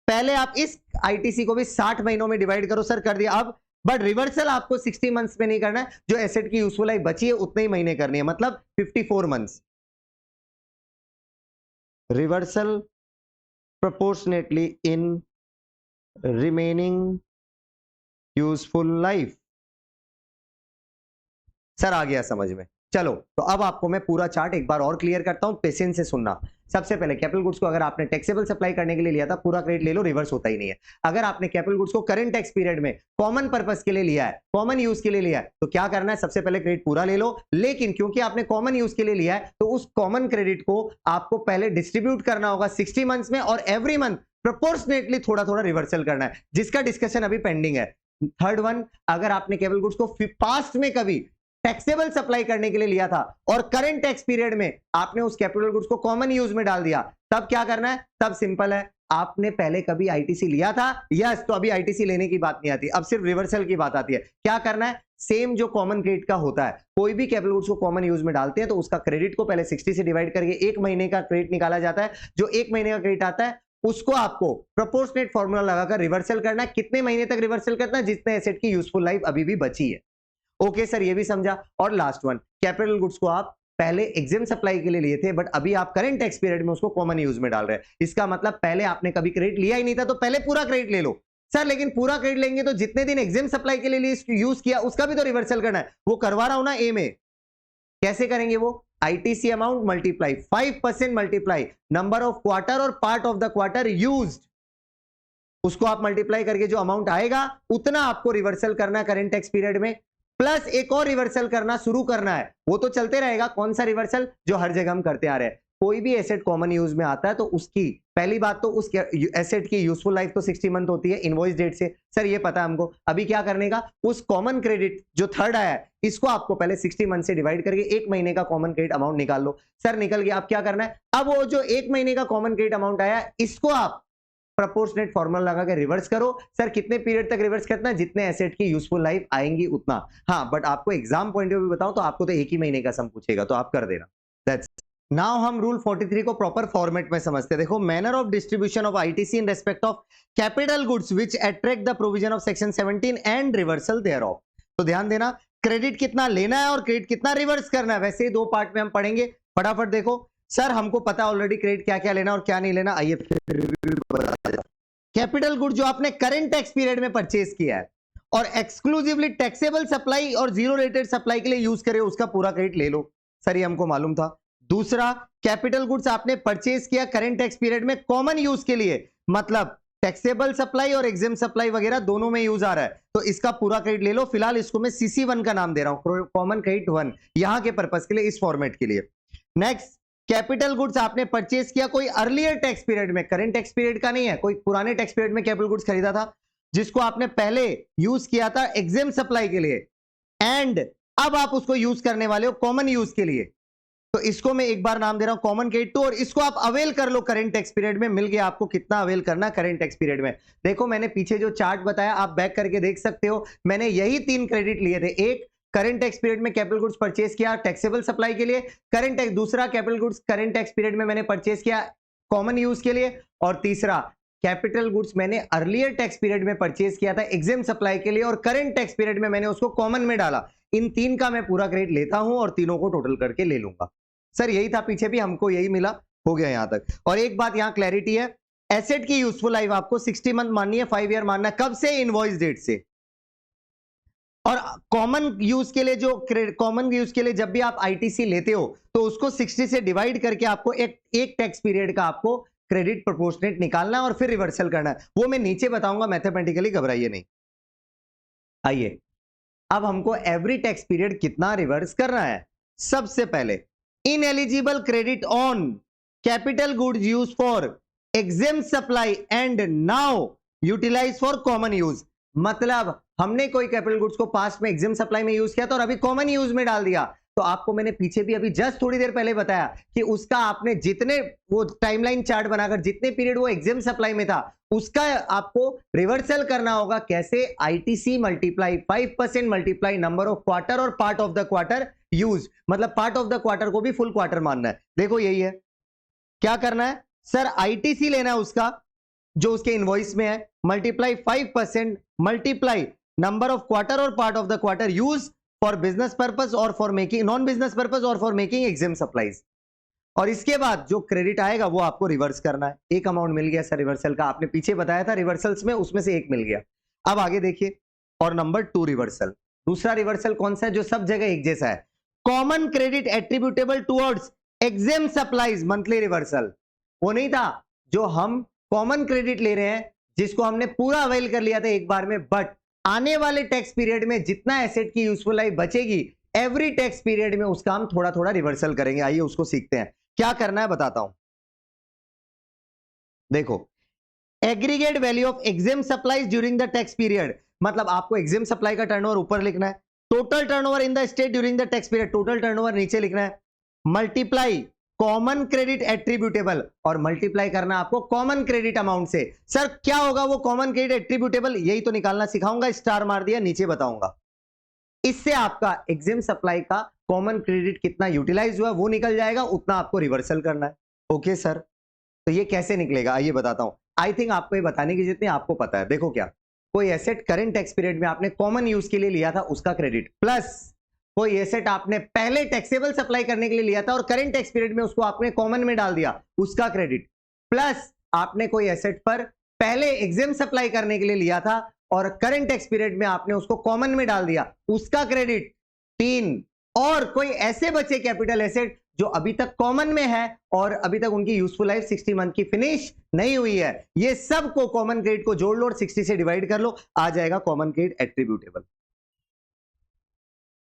पहले आप इस आईटीसी को भी 60 महीनों में डिवाइड करो। सर कर दिया। अब बट रिवर्सल आपको 60 मंथ्स में नहीं करना है, जो एसेट की यूजफुल लाइफ बची है उतने ही महीने करनी है, मतलब 54 months. Reversal proportionately in remaining useful life. Sir आ गया समझ में। चलो तो अब आपको मैं पूरा चार्ट एक बार और क्लियर करता हूं, पेशेंस से सुनना। सबसे पहले कैपिटल गुड्स को अगर आपने टैक्सेबल सप्लाई करने के लिए लिया था, पूरा क्रेडिट ले लो, रिवर्स होता ही नहीं है। अगर आपने कैपिटल गुड्स को करंट टैक्स पीरियड में कॉमन पर्पस के लिए लिया है, कॉमन यूज के लिए लिया है, तो क्या करना है, सबसे पहले क्रेडिट पूरा ले लो। लेकिन क्योंकि आपने कॉमन यूज के लिए लिया है, तो उस कॉमन क्रेडिट को आपको पहले डिस्ट्रीब्यूट करना होगा 60 मंथ्स में, और एवरी मंथ प्रोपोर्शनेटली थोड़ा थोड़ा रिवर्सल करना है, जिसका डिस्कशन अभी पेंडिंग है। थर्ड वन, अगर आपने कैपिटल गुड्स को पास्ट में कभी टैक्सेबल सप्लाई करने के लिए लिया था और करंट टैक्स पीरियड में आपने उस कैपिटल गुड्स को कॉमन यूज में डाल दिया, तब क्या करना है, तब सिंपल है, आपने पहले कभी आईटीसी लिया था, यस, तो अभी आईटीसी लेने की बात नहीं आती, अब सिर्फ रिवर्सल की बात आती है। क्या करना है, सेम जो कॉमन क्रेडिट का होता है, कोई भी कैपिटल गुड्स को कॉमन यूज में डालते हैं तो उसका क्रेडिट को पहले 60 से डिवाइड करके एक महीने का क्रेडिट निकाला जाता है। जो एक महीने का क्रेडिट आता है उसको आपको प्रोपोर्शनेट फॉर्मूला लगाकर रिवर्सल करना है। कितने महीने तक रिवर्सल करना है, जितने एसेट की यूजफुल लाइफ अभी भी बची है। ओके सर, ये भी समझा। और लास्ट वन, कैपिटल गुड्स को आप पहले एग्जिम सप्लाई के लिए लिए थे, बट अभी आप करंट टैक्स पीरियड में उसको कॉमन यूज में डाल रहे हैं। इसका मतलब पहले आपने कभी क्रेडिट लिया ही नहीं था, तो पहले पूरा क्रेडिट ले लो। सर लेकिन पूरा क्रेडिट लेंगे तो जितने दिन एग्जिम सप्लाई के लिए यूज किया उसका भी तो रिवर्सल करना है, वो करवा रहा हूं ना ए में। कैसे करेंगे वो, ITC amount multiply 5% multiply number of quarter और part of the quarter used, उसको आप मल्टीप्लाई करके जो अमाउंट आएगा उतना आपको रिवर्सल करना है करंट टैक्स पीरियड में, प्लस एक और रिवर्सल करना शुरू करना है। वो तो चलते रहेगा, कौन सा रिवर्सल, जो हर जगह हम करते आ रहे हैं। कोई भी एसेट कॉमन यूज में आता है तो उसकी पहली बात तो उस एसेट की यूजफुल लाइफ तो 60 मंथ होती है इनवॉइस डेट से, सर ये पता है हमको। अभी क्या करने का, उस कॉमन क्रेडिट जो थर्ड आया है इसको आपको पहले 60 मंथ से डिवाइड करके एक महीने का कॉमन क्रेडिट अमाउंट निकाल लो। सर निकल गया, अब क्या करना है, अब वो जो एक महीने का कॉमन क्रेडिट अमाउंट आया इसको आप प्रोपोर्शनेट फॉर्मूला लगा के रिवर्स करो। सर कितने पीरियड तक रिवर्स करना है, जितने एसेट की यूजफुल लाइफ आएंगी उतना। हाँ बट आपको एग्जाम पॉइंट ऑफ व्यू बताऊं तो आपको तो एक ही महीने का सम पूछेगा, तो आप कर देना। दैट्स नाउ हम रूल 43 को प्रॉपर फॉर्मेट में समझते हैं। देखो, manner of distribution of ITC in respect of capital goods which attract the provision of section 17 and reversal thereof. तो ध्यान देना, क्रेडिट कितना लेना है और क्रेडिट कितना रिवर्स करना है, वैसे ही दो पार्ट में हम पढ़ेंगे। फटाफट देखो, सर हमको पता ऑलरेडी क्रेडिट क्या क्या लेना और क्या नहीं लेना। आइए, कैपिटल गुड जो आपने करंट टैक्स पीरियड में परचेज किया है और एक्सक्लूसिवली टैक्सेबल सप्लाई और जीरो रेटेड सप्लाई के लिए यूज करे, उसका पूरा क्रेडिट ले लो। सर ये हमको मालूम था। दूसरा, कैपिटल गुड्स आपने परचेज किया करंट टैक्स पीरियड में कॉमन यूज के लिए, मतलब टैक्सेबल सप्लाई और एग्जिम सप्लाई वगैरह दोनों में यूज आ रहा है, तो इसका पूरा क्रेडिट ले लो। फिलहाल इसको मैं CC1 का नाम दे रहा हूं, कॉमन क्रेडिट 1, यहां के पर्पस के लिए, इस फॉर्मेट के लिए। नेक्स्ट, कैपिटल गुड्स आपने परचेज किया कोई अर्लियर टैक्स पीरियड में, करंट टैक्स पीरियड का नहीं है, कोई पुराने टैक्स पीरियड में कैपिटल गुड्स खरीदा था जिसको आपने पहले यूज किया था एग्जिम सप्लाई के लिए, एंड अब आप उसको यूज करने वाले हो कॉमन यूज के लिए, तो इसको मैं एक बार नाम दे रहा हूं कॉमन क्रेडिट 2, और इसको आप अवेल कर लो करंट टैक्स पीरियड में। मिल गया आपको कितना अवेल करना करंट टैक्स पीरियड में। देखो मैंने पीछे जो चार्ट बताया आप बैक करके देख सकते हो, मैंने यही 3 क्रेडिट लिए थे। एक, करंट टैक्स पीरियड में कैपिटल गुड्स परचेज किया टैक्सेबल सप्लाई के लिए, करंट टैक्स, दूसरा capital goods current tax period में मैंने परचेज किया कॉमन यूज के लिए, और तीसरा कैपिटल गुड्स मैंने अर्लियर टैक्स पीरियड में परचेज किया था एग्जिम सप्लाई के लिए, और करंट टैक्स पीरियड में मैंने उसको कॉमन में डाला। इन 3 का मैं पूरा क्रेडिट लेता हूं और तीनों को टोटल करके ले लूंगा। सर यही था, पीछे भी हमको यही मिला, हो गया यहां तक। और एक बात यहां क्लैरिटी है, एसेट की यूजफुल लाइफ आपको 60 मंथ माननी है, 5 ईयर मानना है। कब से? इनवॉइस डेट से। और कॉमन यूज के लिए, जो कॉमन यूज के लिए जब भी आप आईटीसी लेते हो तो उसको 60 से डिवाइड करके आपको एक टैक्स पीरियड का आपको क्रेडिट प्रोपोर्शनेट निकालना है और फिर रिवर्सल करना है। वो मैं नीचे बताऊंगा मैथमेटिकली, घबराइए नहीं। आइए, अब हमको एवरी टैक्स पीरियड कितना रिवर्स करना है। सबसे पहले, ineligible credit on capital goods use for exempt supply and now utilise for common use. मतलब हमने कोई कैपिटल गुड्स को पास्ट में एग्जिम सप्लाई में यूज किया था और अभी कॉमन यूज में डाल दिया, तो आपको मैंने पीछे भी अभी जस्ट थोड़ी देर पहले बताया कि उसका आपने जितने वो टाइमलाइन चार्ट बनाकर जितने पीरियड वो एग्जिम सप्लाई में था उसका आपको रिवर्सल करना होगा। कैसे? ITC multiply 5% multiply number of quarter और part of the quarter use, मतलब पार्ट ऑफ द क्वार्टर को भी फुल क्वार्टर मानना है। देखो यही है, क्या करना है सर, आईटीसी लेना है उसका जो उसके इनवॉइस में है, multiply 5% multiply number of quarter और part of the quarter use for business purpose और for making non business purpose और फॉर मेकिंग एग्जाम सप्लाईज। और इसके बाद जो क्रेडिट आएगा वो आपको रिवर्स करना है। एक अमाउंट मिल गया सर रिवर्सल का, आपने पीछे बताया था रिवर्सल्स में, उसमें से एक मिल गया। अब आगे देखिए, और नंबर 2 रिवर्सल, दूसरा रिवर्सल कौन सा है जो सब जगह एक जैसा है, common credit attributable towards exam supplies monthly reversal. वो नहीं था जो हम कॉमन क्रेडिट ले रहे हैं जिसको हमने पूरा अवेल कर लिया था एक बार में, बट आने वाले टैक्स पीरियड में जितना एसेट की यूजफुल लाइफ बचेगी एवरी टैक्स पीरियड में उसका हम थोड़ा थोड़ा रिवर्सल करेंगे। आइए उसको सीखते हैं, क्या करना है बताता हूं। देखो, aggregate value of exam supplies during the tax period, मतलब आपको एग्जाम सप्लाई का टर्नओवर ऊपर लिखना है, total turnover in the state during the tax period, total turnover नीचे लिखना है, मल्टीप्लाई कॉमन क्रेडिट एट्रीब्यूटेबल, और मल्टीप्लाई करना आपको कॉमन क्रेडिट अमाउंट से। सर क्या होगा वो कॉमन क्रेडिट एट्रीब्यूटेबल, यही तो निकालना सिखाऊंगा, स्टार मार दिया, नीचे बताऊंगा। इससे आपका एग्जाम सप्लाई का कॉमन क्रेडिट कितना यूटिलाइज हुआ वो निकल जाएगा, उतना आपको रिवर्सल करना है। ओके सर, तो ये कैसे निकलेगा आइए बताता हूं। आई थिंक आपको ये बताने की जितनी आपको पता है। देखो, क्या कोई एसेट करंट टैक्स पीरियड में आपने कॉमन यूज के लिए लिया था उसका क्रेडिट, प्लस कोई एसेट आपने पहले टैक्सेबल सप्लाई करने के लिए लिया था और करंट टैक्स पीरियड में उसको आपने कॉमन में डाल दिया उसका क्रेडिट, प्लस आपने कोई एसेट पर पहले एग्जाम सप्लाई करने के लिए लिया था और करंट टैक्स पीरियड में आपने उसको कॉमन में डाल दिया उसका क्रेडिट 3, और कोई ऐसे बचे कैपिटल एसेट जो अभी तक कॉमन में है और अभी तक उनकी यूजफुल लाइफ 60 मंथ की फिनिश नहीं हुई है, ये सब को कॉमन क्रेडिट को जोड़ लो और 60 से डिवाइड कर लो, आ जाएगा common credit attributable.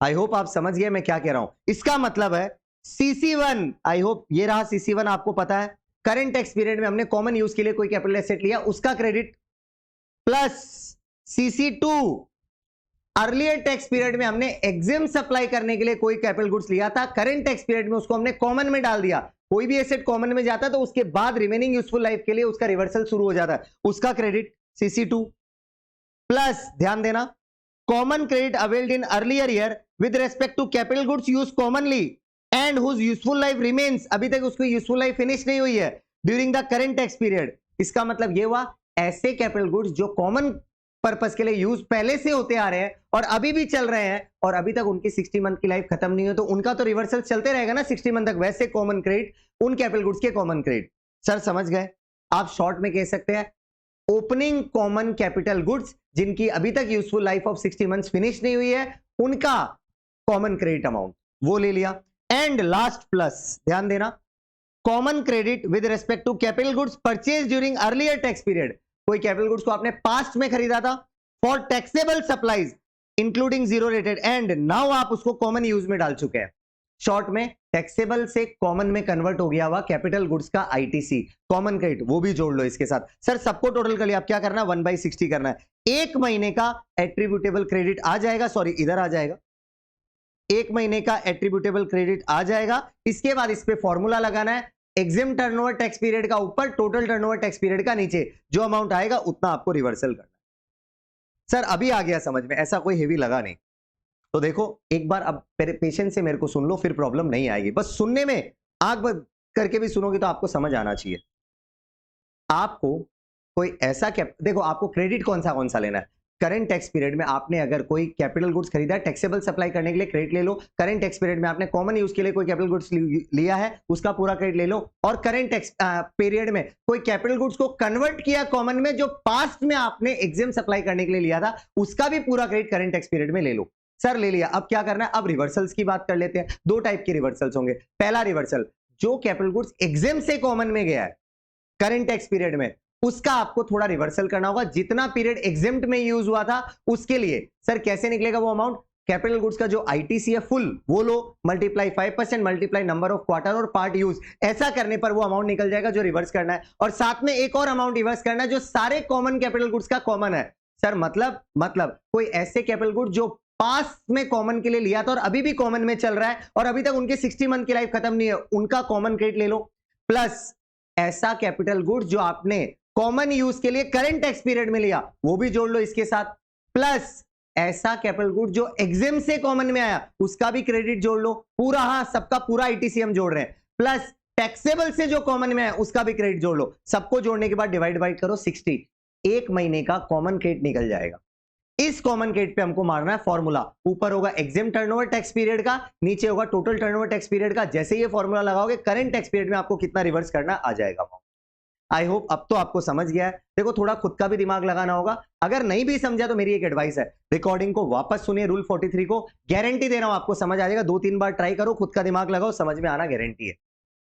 I hope आप समझ गए मैं क्या कह रहा हूं। इसका मतलब है CC1, आई होप ये रहा CC1, आपको पता है करंट टैक्स पीरियड में हमने कॉमन यूज के लिए कोई कैपिटल एसेट लिया उसका credit, plus CC2 earlier tax period में हमने एग्जाम सप्लाई करने के लिए कोई कैपिटल गुड्स लिया था, करंट टैक्स पीरियड में उसको हमने कॉमन में डाल दिया। कोई भी एसेट कॉमन में जाता है तो उसके बाद रिमेनिंग यूजफुल लाइफ के लिए उसका रिवर्सल शुरू हो जाता है, उसका क्रेडिट CC2, प्लस ध्यान देना common credit availed in earlier year with respect to capital goods use commonly and whose useful life remains, अभी तक उसकी यूजफुल लाइफ फिनिश नहीं हुई है, during the current tax period. इसका मतलब ये हुआ ऐसे कैपिटल गुड्स जो कॉमन पर्पस के लिए यूज पहले से होते आ रहे हैं और अभी भी चल रहे हैं और अभी तक उनकी 60 मंथ की लाइफ खत्म नहीं हो तो उनका तो रिवर्सल चलते रहेगा ना 60 मंथ तक, वैसे कॉमन क्रेडिट उन कैपिटल गुड्स के कॉमन क्रेडिट। सर समझ गए, आप शॉर्ट में कह सकते हैं ओपनिंग कॉमन कैपिटल गुड्स जिनकी अभी तक useful life of 60 months finish नहीं हुई है उनका कॉमन क्रेडिट अमाउंट वो ले लिया। एंड लास्ट प्लस, ध्यान देना common credit with respect to capital goods purchase during earlier tax period, कोई कैपिटल गुड्स को आपने पास्ट में खरीदा था for taxable supplies including zero rated and now आप उसको कॉमन यूज में डाल चुके हैं। शॉर्ट में टैक्सेबल से कॉमन में कन्वर्ट हो गया हुआ कैपिटल गुड्स का ITC कॉमन क्रेडिट वो भी जोड़ लो इसके साथ। सर सबको टोटल कर लिया, आप क्या करना है 1/60 करना है, एक महीने का एट्रीब्यूटेबल क्रेडिट आ जाएगा, सॉरी इधर आ जाएगा, एक महीने का एट्रीब्यूटेबल क्रेडिट आ जाएगा। इसके बाद इस पे फॉर्मूला लगाना है एग्जाम टर्नओवर टैक्स पीरियड का ऊपर टोटल टर्नओवर टैक्स पीरियड का नीचे, जो अमाउंट आएगा उतना आपको रिवर्सल करना है। सर अभी आ गया समझ में, ऐसा कोई हेवी लगा नहीं। तो देखो एक बार अब पेशेंस से मेरे को सुन लो, फिर प्रॉब्लम नहीं आएगी, बस सुनने में आंख बंद करके भी सुनोगे तो आपको समझ आना चाहिए। आपको कोई ऐसा देखो आपको क्रेडिट कौन सा लेना है, करंट टैक्स पीरियड में आपने अगर कोई कैपिटल गुड्स खरीदा है टैक्सेबल सप्लाई करने के लिए क्रेडिट ले लो, करंट टैक्स पीरियड में आपने कॉमन यूज के लिए कोई कैपिटल गुड्स लिया है उसका पूरा क्रेडिट ले लो, और करंट टैक्स पीरियड में कोई कैपिटल गुड्स को कन्वर्ट किया कॉमन में जो पास्ट में आपने एग्जाम सप्लाई करने के लिए लिया था उसका भी पूरा क्रेडिट करंट टैक्स पीरियड में ले लो। सर ले लिया, अब क्या करना है, अब रिवर्सल्स की बात कर लेते हैं। दो टाइप के रिवर्सल्स होंगे। पहला रिवर्सल जो कैपिटल गुड्स एग्जाम से कॉमन में गया है करंट टैक्स पीरियड में उसका आपको थोड़ा रिवर्सल करना होगा, जितना पीरियड एग्जेम्प्ट में यूज हुआ था उसके लिए। सर कैसे निकलेगा वो अमाउंट, कैपिटल गुड्स का जो ITC है फुल वो लो, multiply 5% multiply number of quarter और पार्ट यूज, ऐसा करने पर वो अमाउंट निकल जाएगा जो रिवर्स करना है, और साथ में एक और अमाउंट रिवर्स करना है जो सारे कॉमन कैपिटल गुड्स का कॉमन है। सर मतलब कोई ऐसे कैपिटल गुड जो पास में कॉमन के लिए लिया था और अभी भी कॉमन में चल रहा है और अभी तक उनके 60 मंथ की लाइफ खत्म नहीं है, उनका कॉमन क्रेडिट ले लो, प्लस ऐसा कैपिटल गुड्स जो आपने कॉमन यूज के लिए करंट टैक्स पीरियड में लिया वो भी जोड़ लो इसके साथ, प्लस ऐसा कैपिटल गुड जो एग्जाम से कॉमन में आया उसका भी क्रेडिट जोड़ लो पूरा, हाँ सबका पूरा ITC हम जोड़ रहे हैं, प्लस टैक्सेबल से जो कॉमन में आया उसका भी क्रेडिट जोड़ लो। सबको जोड़ने के बाद डिवाइड करो 60, एक महीने का कॉमन क्रेडिट निकल जाएगा। इस कॉमन केट पे हमको मारना है फॉर्मूला। ऊपर होगा एग्जिम टर्नओवर टैक्स पीरियड का, नीचे होगा टोटल टर्नओवर टैक्स पीरियड का। जैसे ये फॉर्मूला लगाओगे करंट टैक्स पीरियड में आपको कितना रिवर्स करना आ जाएगा। आई होप अब तो आपको समझ गया है। देखो थोड़ा खुद का भी दिमाग लगाना होगा, अगर नहीं भी समझा तो मेरी एक एडवाइस है, रिकॉर्डिंग को वापस सुनिए रूल 43 को, गारंटी दे रहा हूं आपको समझ आ जाएगा। 2-3 बार ट्राई करो, खुद का दिमाग लगाओ, समझ में आना गारंटी है।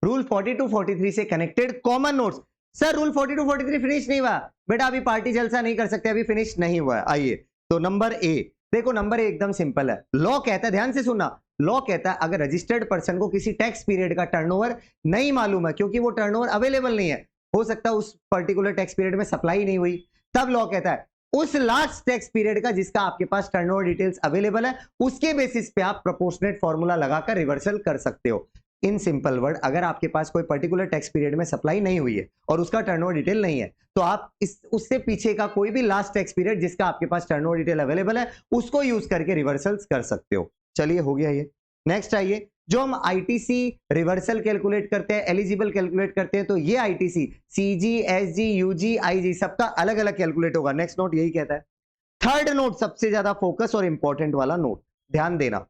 रूल 42 43 से connected common notes. Sir rule 42 43 finish नहीं हुआ बेटा, अभी पार्टी जलसा नहीं कर सकते, अभी फिनिश नहीं हुआ है। आइए तो नंबर ए, देखो नंबर ए एकदम सिंपल है। लॉ कहता है, ध्यान से सुनना, लॉ कहता है अगर रजिस्टर्ड पर्सन को किसी टैक्स पीरियड का टर्नओवर नहीं मालूम है, क्योंकि वो टर्नओवर अवेलेबल नहीं है, हो सकता है उस पर्टिकुलर टैक्स पीरियड में सप्लाई नहीं हुई, तब लॉ कहता है उस लास्ट टैक्स पीरियड का जिसका आपके पास टर्नओवर डिटेल्स अवेलेबल है, उसके बेसिस पे आप प्रोपोर्शनेट फॉर्मूला लगाकर रिवर्सल कर सकते हो। इन सिंपल वर्ड, अगर आपके पास कोई पर्टिकुलर टैक्स पीरियड में सप्लाई नहीं हुई है और उसका टर्नओवर डिटेल नहीं है, तो आप उससे पीछे का कोई भी लास्ट टैक्स पीरियड जिसका आपके पास टर्नओवर डिटेल अवेलेबल है, उसको यूज करके रिवर्सल्स कर सकते हो। चलिए हो गया ये। नेक्स्ट आइए, जो हम आईटीसी रिवर्सल कैलकुलेट करते हैं, एलिजिबल कैलकुलेट करते हैं, तो ये ITC CG, SG, UG, IG सबका अलग अलग कैलकुलेट होगा। नेक्स्ट नोट यही कहता है। थर्ड नोट सबसे ज्यादा फोकस और इंपॉर्टेंट वाला नोट, ध्यान देना।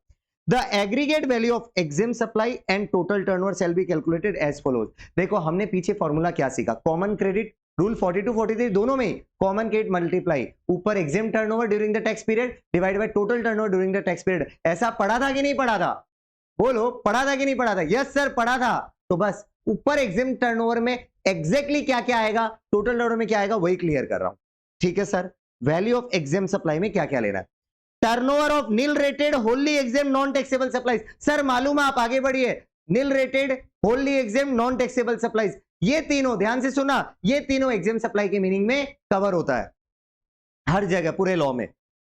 The aggregate value of exempt supply and total turnover shall be calculated as follows. देखो हमने पीछे फॉर्मूला क्या सीखा, कॉमन क्रेडिट, रूल 42 43 दोनों में कॉमन क्रेडिट मल्टीप्लाई ऊपर EXIM turnover during the tax period divide by total turnover during the tax period. ऐसा पढ़ा था कि नहीं पढ़ा था? बोलो पढ़ा था कि नहीं पढ़ा था? यस सर पढ़ा था। तो बस ऊपर एग्जिम टर्नओवर में एग्जैक्टली क्या क्या आएगा, टोटल टर्नओवर में क्या आएगा, वही क्लियर कर रहा हूं। ठीक है sir, value of exempt supply में क्या क्या लेना है, turnover of nil rated wholly exempt non taxable supplies. Sir मालूम है, आप आगे बढ़िए। Nil rated wholly exempt non taxable supplies, ये तीनों ध्यान से सुना, ये तीनों एग्जिम सप्लाई के मीनिंग में कवर होता है हर जगह पूरे लॉ में।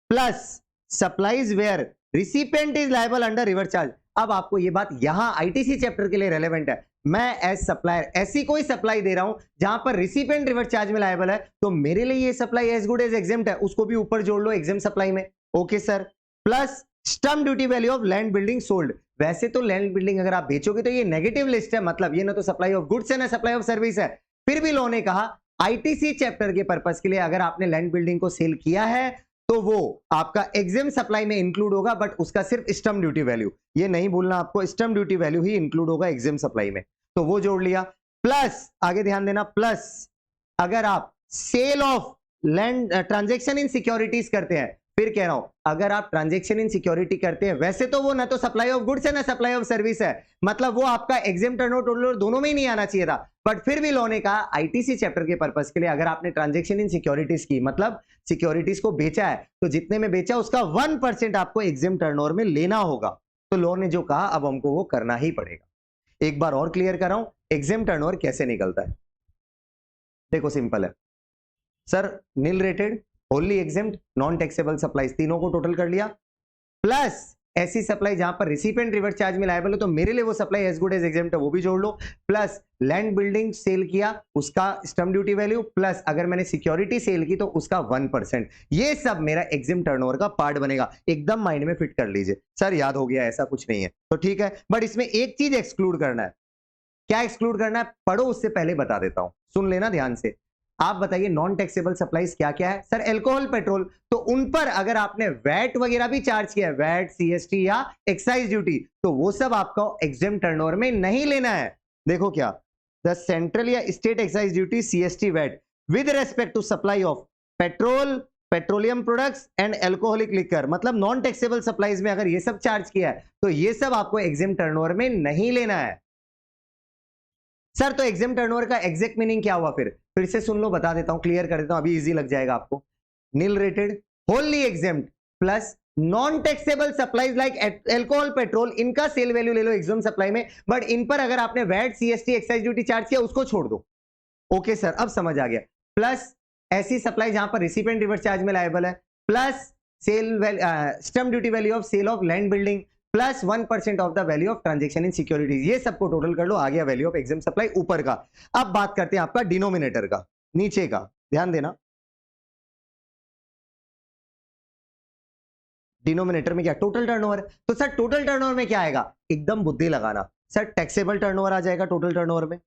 Plus supplies where recipient is liable under reverse charge. अब आपको ये बात यहां आईटीसी चैप्टर के लिए रेलेवेंट है। मैं एज सप्लायर ऐसी कोई सप्लाई दे रहा हूं जहां पर रिसिपेंट रिवर्स चार्ज में लायबल है, तो मेरे लिए ये supply as good as exempt है, उसको भी ऊपर जोड़ लो एग्जिम सप्लाई में। Okay sir. Plus stamp duty value of land building sold. वैसे तो लैंड बिल्डिंग अगर आप बेचोगे तो ये नेगेटिव लिस्ट है, मतलब ये ना तो सप्लाई ऑफ गुड्स है ना सप्लाई ऑफ सर्विस है। फिर भी लॉ ने कहा आईटीसी चैप्टर के पर्पस के लिए अगर आपने लैंड बिल्डिंग को सेल किया है तो वो आपका एग्जिम सप्लाई में इंक्लूड होगा, बट उसका सिर्फ स्टम्प ड्यूटी वैल्यू, ये नहीं भूलना आपको, स्टम्प ड्यूटी वैल्यू ही इंक्लूड होगा एग्जिम सप्लाई में, तो वो जोड़ लिया। प्लस आगे ध्यान देना, प्लस अगर आप sale of land transaction in securities करते हैं, फिर कह रहा हूं अगर आप ट्रांजेक्शन इन सिक्योरिटी करते हैं, वैसे तो वो ना तो सप्लाई ऑफ गुड्स है ना सप्लाई ऑफ सर्विस है, मतलब वो आपका एग्जिम टर्नओवर टोटल दोनों में ही नहीं आना चाहिए था, बट फिर भी लॉ ने कहा आईटीसी चैप्टर के पर्पस के लिए अगर आपने ट्रांजेक्शन इन सिक्योरिटीज की, मतलब सिक्योरिटीज को बेचा है, तो जितने में बेचा उसका 1% आपको एग्जिम टर्नओवर में लेना होगा। तो लॉ ने जो कहा अब हमको वो करना ही पड़ेगा। एक बार और क्लियर कर रहा हूं एग्जिम टर्नओवर कैसे निकलता है। देखो सिंपल है sir, nil rated, wholly exempt, non taxable supplies तीनों को टोटल कर लिया, प्लस ऐसी सप्लाई जहां पर रिसिपेंट रिवर्स चार्ज में लायबल हो तो मेरे लिए वो supply as good as exempt है, वो भी जोड़ लो, प्लस लैंड बिल्डिंग सेल किया उसका स्टम्प ड्यूटी वैल्यू, प्लस अगर मैंने सिक्योरिटी सेल की तो उसका 1%, ये सब मेरा एग्जिम टर्नओवर का पार्ट बनेगा। एकदम माइंड में फिट कर लीजिए। सर याद हो गया, ऐसा कुछ नहीं है तो ठीक है, बट इसमें एक चीज एक्सक्लूड करना है। क्या एक्सक्लूड करना है, पढ़ो उससे पहले बता देता हूं, सुन लेना ध्यान से। आप बताइए नॉन टैक्सेबल सप्लाईज क्या क्या है? सर अल्कोहल, पेट्रोल, तो उन पर अगर आपने वैट वगैरह भी चार्ज किया है, वैट, सीएसटी या एक्साइज ड्यूटी, तो वो सब आपको एग्जिम टर्नओवर में नहीं लेना है। देखो क्या, द सेंट्रल या state excise duty, CST, VAT with respect to supply of petrol, petroleum products and alcoholic liquor, मतलब नॉन टैक्सेबल सप्लाईज में अगर ये सब चार्ज किया है तो ये सब आपको एग्जिम टर्नओवर में नहीं लेना है। सर तो एग्जिम टर्नओवर का एग्जैक्ट मीनिंग क्या हुआ? फिर से सुन लो, बता देता हूं, क्लियर कर देता हूं, अभी इजी लग जाएगा आपको। Nil rated, wholly exempt, plus non taxable supplies like alcohol, petrol, इनका सेल वैल्यू ले लो एग्जिम सप्लाई में, बट इन पर अगर आपने VAT, CST, excise duty charge किया उसको छोड़ दो। ओके सर, अब समझ आ गया। प्लस ऐसी सप्लाई जहां पर रिसिपेंट रिवर्स चार्ज में लायबल है, plus sale stamp duty value of sale of land building, plus 1% of the value of transaction in securities, ये सबको टोटल कर लो, आ गया वैल्यू ऑफ एग्जिम सप्लाई ऊपर का। अब बात करते हैं आपका डिनोमिनेटर का, नीचे का, ध्यान देना। डिनोमिनेटर में क्या, टोटल टर्नओवर, तो सर टोटल टर्नओवर में क्या आएगा? एकदम बुद्धि लगाना सर, टैक्सेबल टर्नओवर आ जाएगा टोटल टर्नओवर में,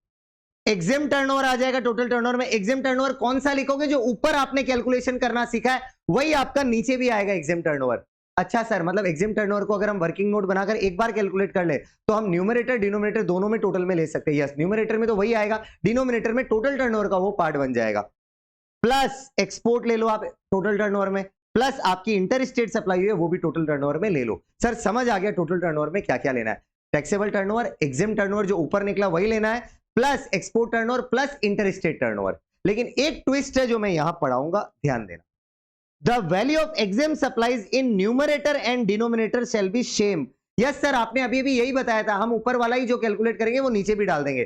एग्जिम टर्नओवर आ जाएगा टोटल टर्नओवर में। एग्जिम टर्नओवर कौन सा लिखोगे? जो ऊपर आपने कैलकुलेशन करना सीखा है वही आपका नीचे भी आएगा एग्जाम टर्नओवर। अच्छा सर, मतलब एग्जाम टर्नओवर को अगर हम वर्किंग नोट बनाकर एक बार कैलकुलेट कर ले तो हम न्यूमरेटर डिनोमिनेटर दोनों में टोटल में ले सकते हैं। यस, न्यूमरेटर में तो वही आएगा, डिनोमिनेटर में टोटल टर्नओवर का वो पार्ट बन जाएगा। प्लस एक्सपोर्ट ले लो आप टोटल टर्नओवर में, प्लस आपकी इंटर स्टेट सप्लाई हुई है वो भी टोटल टर्नओवर में ले लो। सर समझ आ गया टोटल टर्नओवर में क्या क्या लेना है। टैक्सेबल टर्नओवर, एग्जाम टर्नओवर जो ऊपर निकला वही लेना है, plus export turnover plus inter state turnover. लेकिन एक ट्विस्ट है जो मैं यहां पढ़ाऊंगा, ध्यान देना। The value of exempt supplies in numerator and denominator shall be same. Yes sir, आपने अभी भी यही बताया था, हम ऊपर वाला ही जो कैलकुलेट करेंगे वो नीचे भी डाल देंगे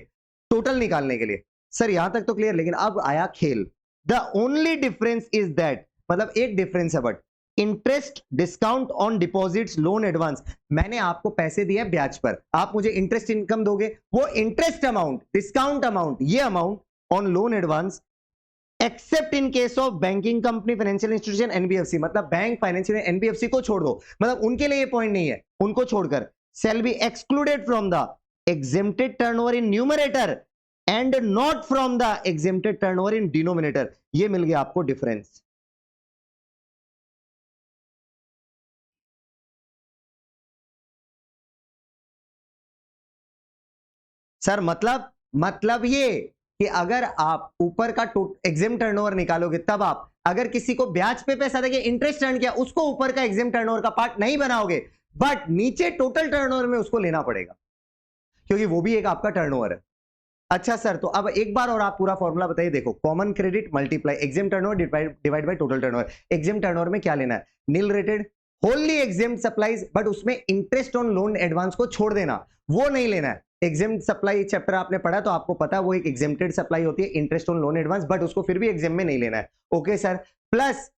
टोटल निकालने के लिए। सर यहां तक तो क्लियर, लेकिन अब आया खेल। The only difference is that, मतलब एक डिफरेंस है but, interest discount on deposits loan advance. मैंने आपको पैसे दिए ब्याज पर, आप मुझे इंटरेस्ट इनकम दोगे, वो इंटरेस्ट अमाउंट, डिस्काउंट अमाउंट, ये amount on loan advance accept in case of banking company, financial institution, NBFC, मतलब बैंक, फाइनेंशियल, एनबीएफसी को छोड़ दो, मतलब उनके लिए ये पॉइंट नहीं है, उनको छोड़कर, shall be excluded from the exempted turnover in numerator and not from the exempted turnover in denominator। ये मिल गया आपको डिफरेंस। सर मतलब ये कि अगर आप ऊपर का एग्जाम टर्नओवर निकालोगे तब आप अगर किसी को ब्याज पे पैसा देके इंटरेस्ट अर्न किया उसको ऊपर का एग्जाम टर्नओवर का पार्ट नहीं बनाओगे, बट नीचे टोटल टर्नओवर में उसको लेना पड़ेगा क्योंकि वो भी एक आपका टर्नओवर है। अच्छा सर, तो अब एक बार और आप पूरा फॉर्मूला बताइए। देखो, common credit multiply exempt turnover divide by total turnover. Exempt turnover में क्या लेना है, nil rated wholly exempt supplies, but उसमें इंटरेस्ट ऑन लोन एडवांस को छोड़ देना, वो नहीं लेना है। एग्जाम सप्लाई चैप्टर आपने पढ़ा तो आपको पता है वो एक एग्जेम्प्टेड सप्लाई होती है, interest on loan advance, but उसको फिर भी एग्जाम में नहीं लेना है। Okay sir, plus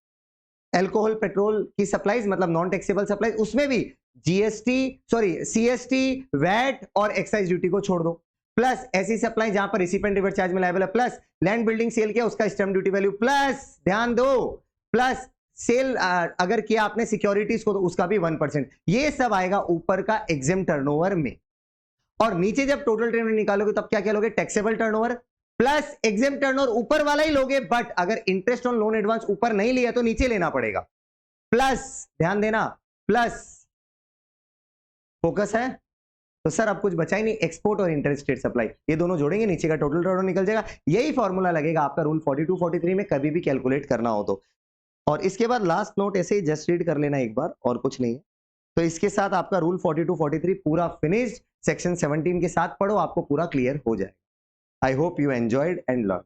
alcohol petrol की सप्लाईज मतलब नॉन टैक्सेबल सप्लाईज, उसमें भी जीएसटी सीएसटी वैट और एक्साइज ड्यूटी को छोड़ दो। प्लस ऐसी सप्लाई जहां पर रिसिपेंट रिवर्स चार्ज में लायबल है, प्लस लैंड बिल्डिंग सेल किया उसका स्टैंप ड्यूटी वैल्यू, प्लस ध्यान दो, प्लस सेल अगर किया आपने सिक्योरिटीज को तो उसका भी 1%। ये सब आएगा ऊपर का एग्जाम टर्नओवर में। और नीचे जब टोटल टर्नओवर निकालोगे तब क्या क्या लोगे, taxable turnover plus exam turnover ऊपर वाला ही लोगे, बट अगर इंटरेस्ट ऑन लोन एडवांस ऊपर नहीं लिया तो नीचे लेना पड़ेगा। प्लस ध्यान देना, प्लस फोकस है तो सर अब कुछ बचा ही नहीं, एक्सपोर्ट और इंटर स्टेट सप्लाई, ये दोनों जोड़ेंगे नीचे का टोटल टर्नओवर निकल जाएगा। यही फॉर्मूला लगेगा आपका रूल 42 43 में कभी भी कैलकुलेट करना हो तो। और इसके बाद लास्ट नोट ऐसे ही जस्ट रीड कर लेना एक बार, और कुछ नहीं है। तो इसके साथ आपका रूल 42 43 पूरा फिनिश्ड। सेक्शन 17 के साथ पढ़ो, आपको पूरा क्लियर हो जाए। I hope you enjoyed and learn.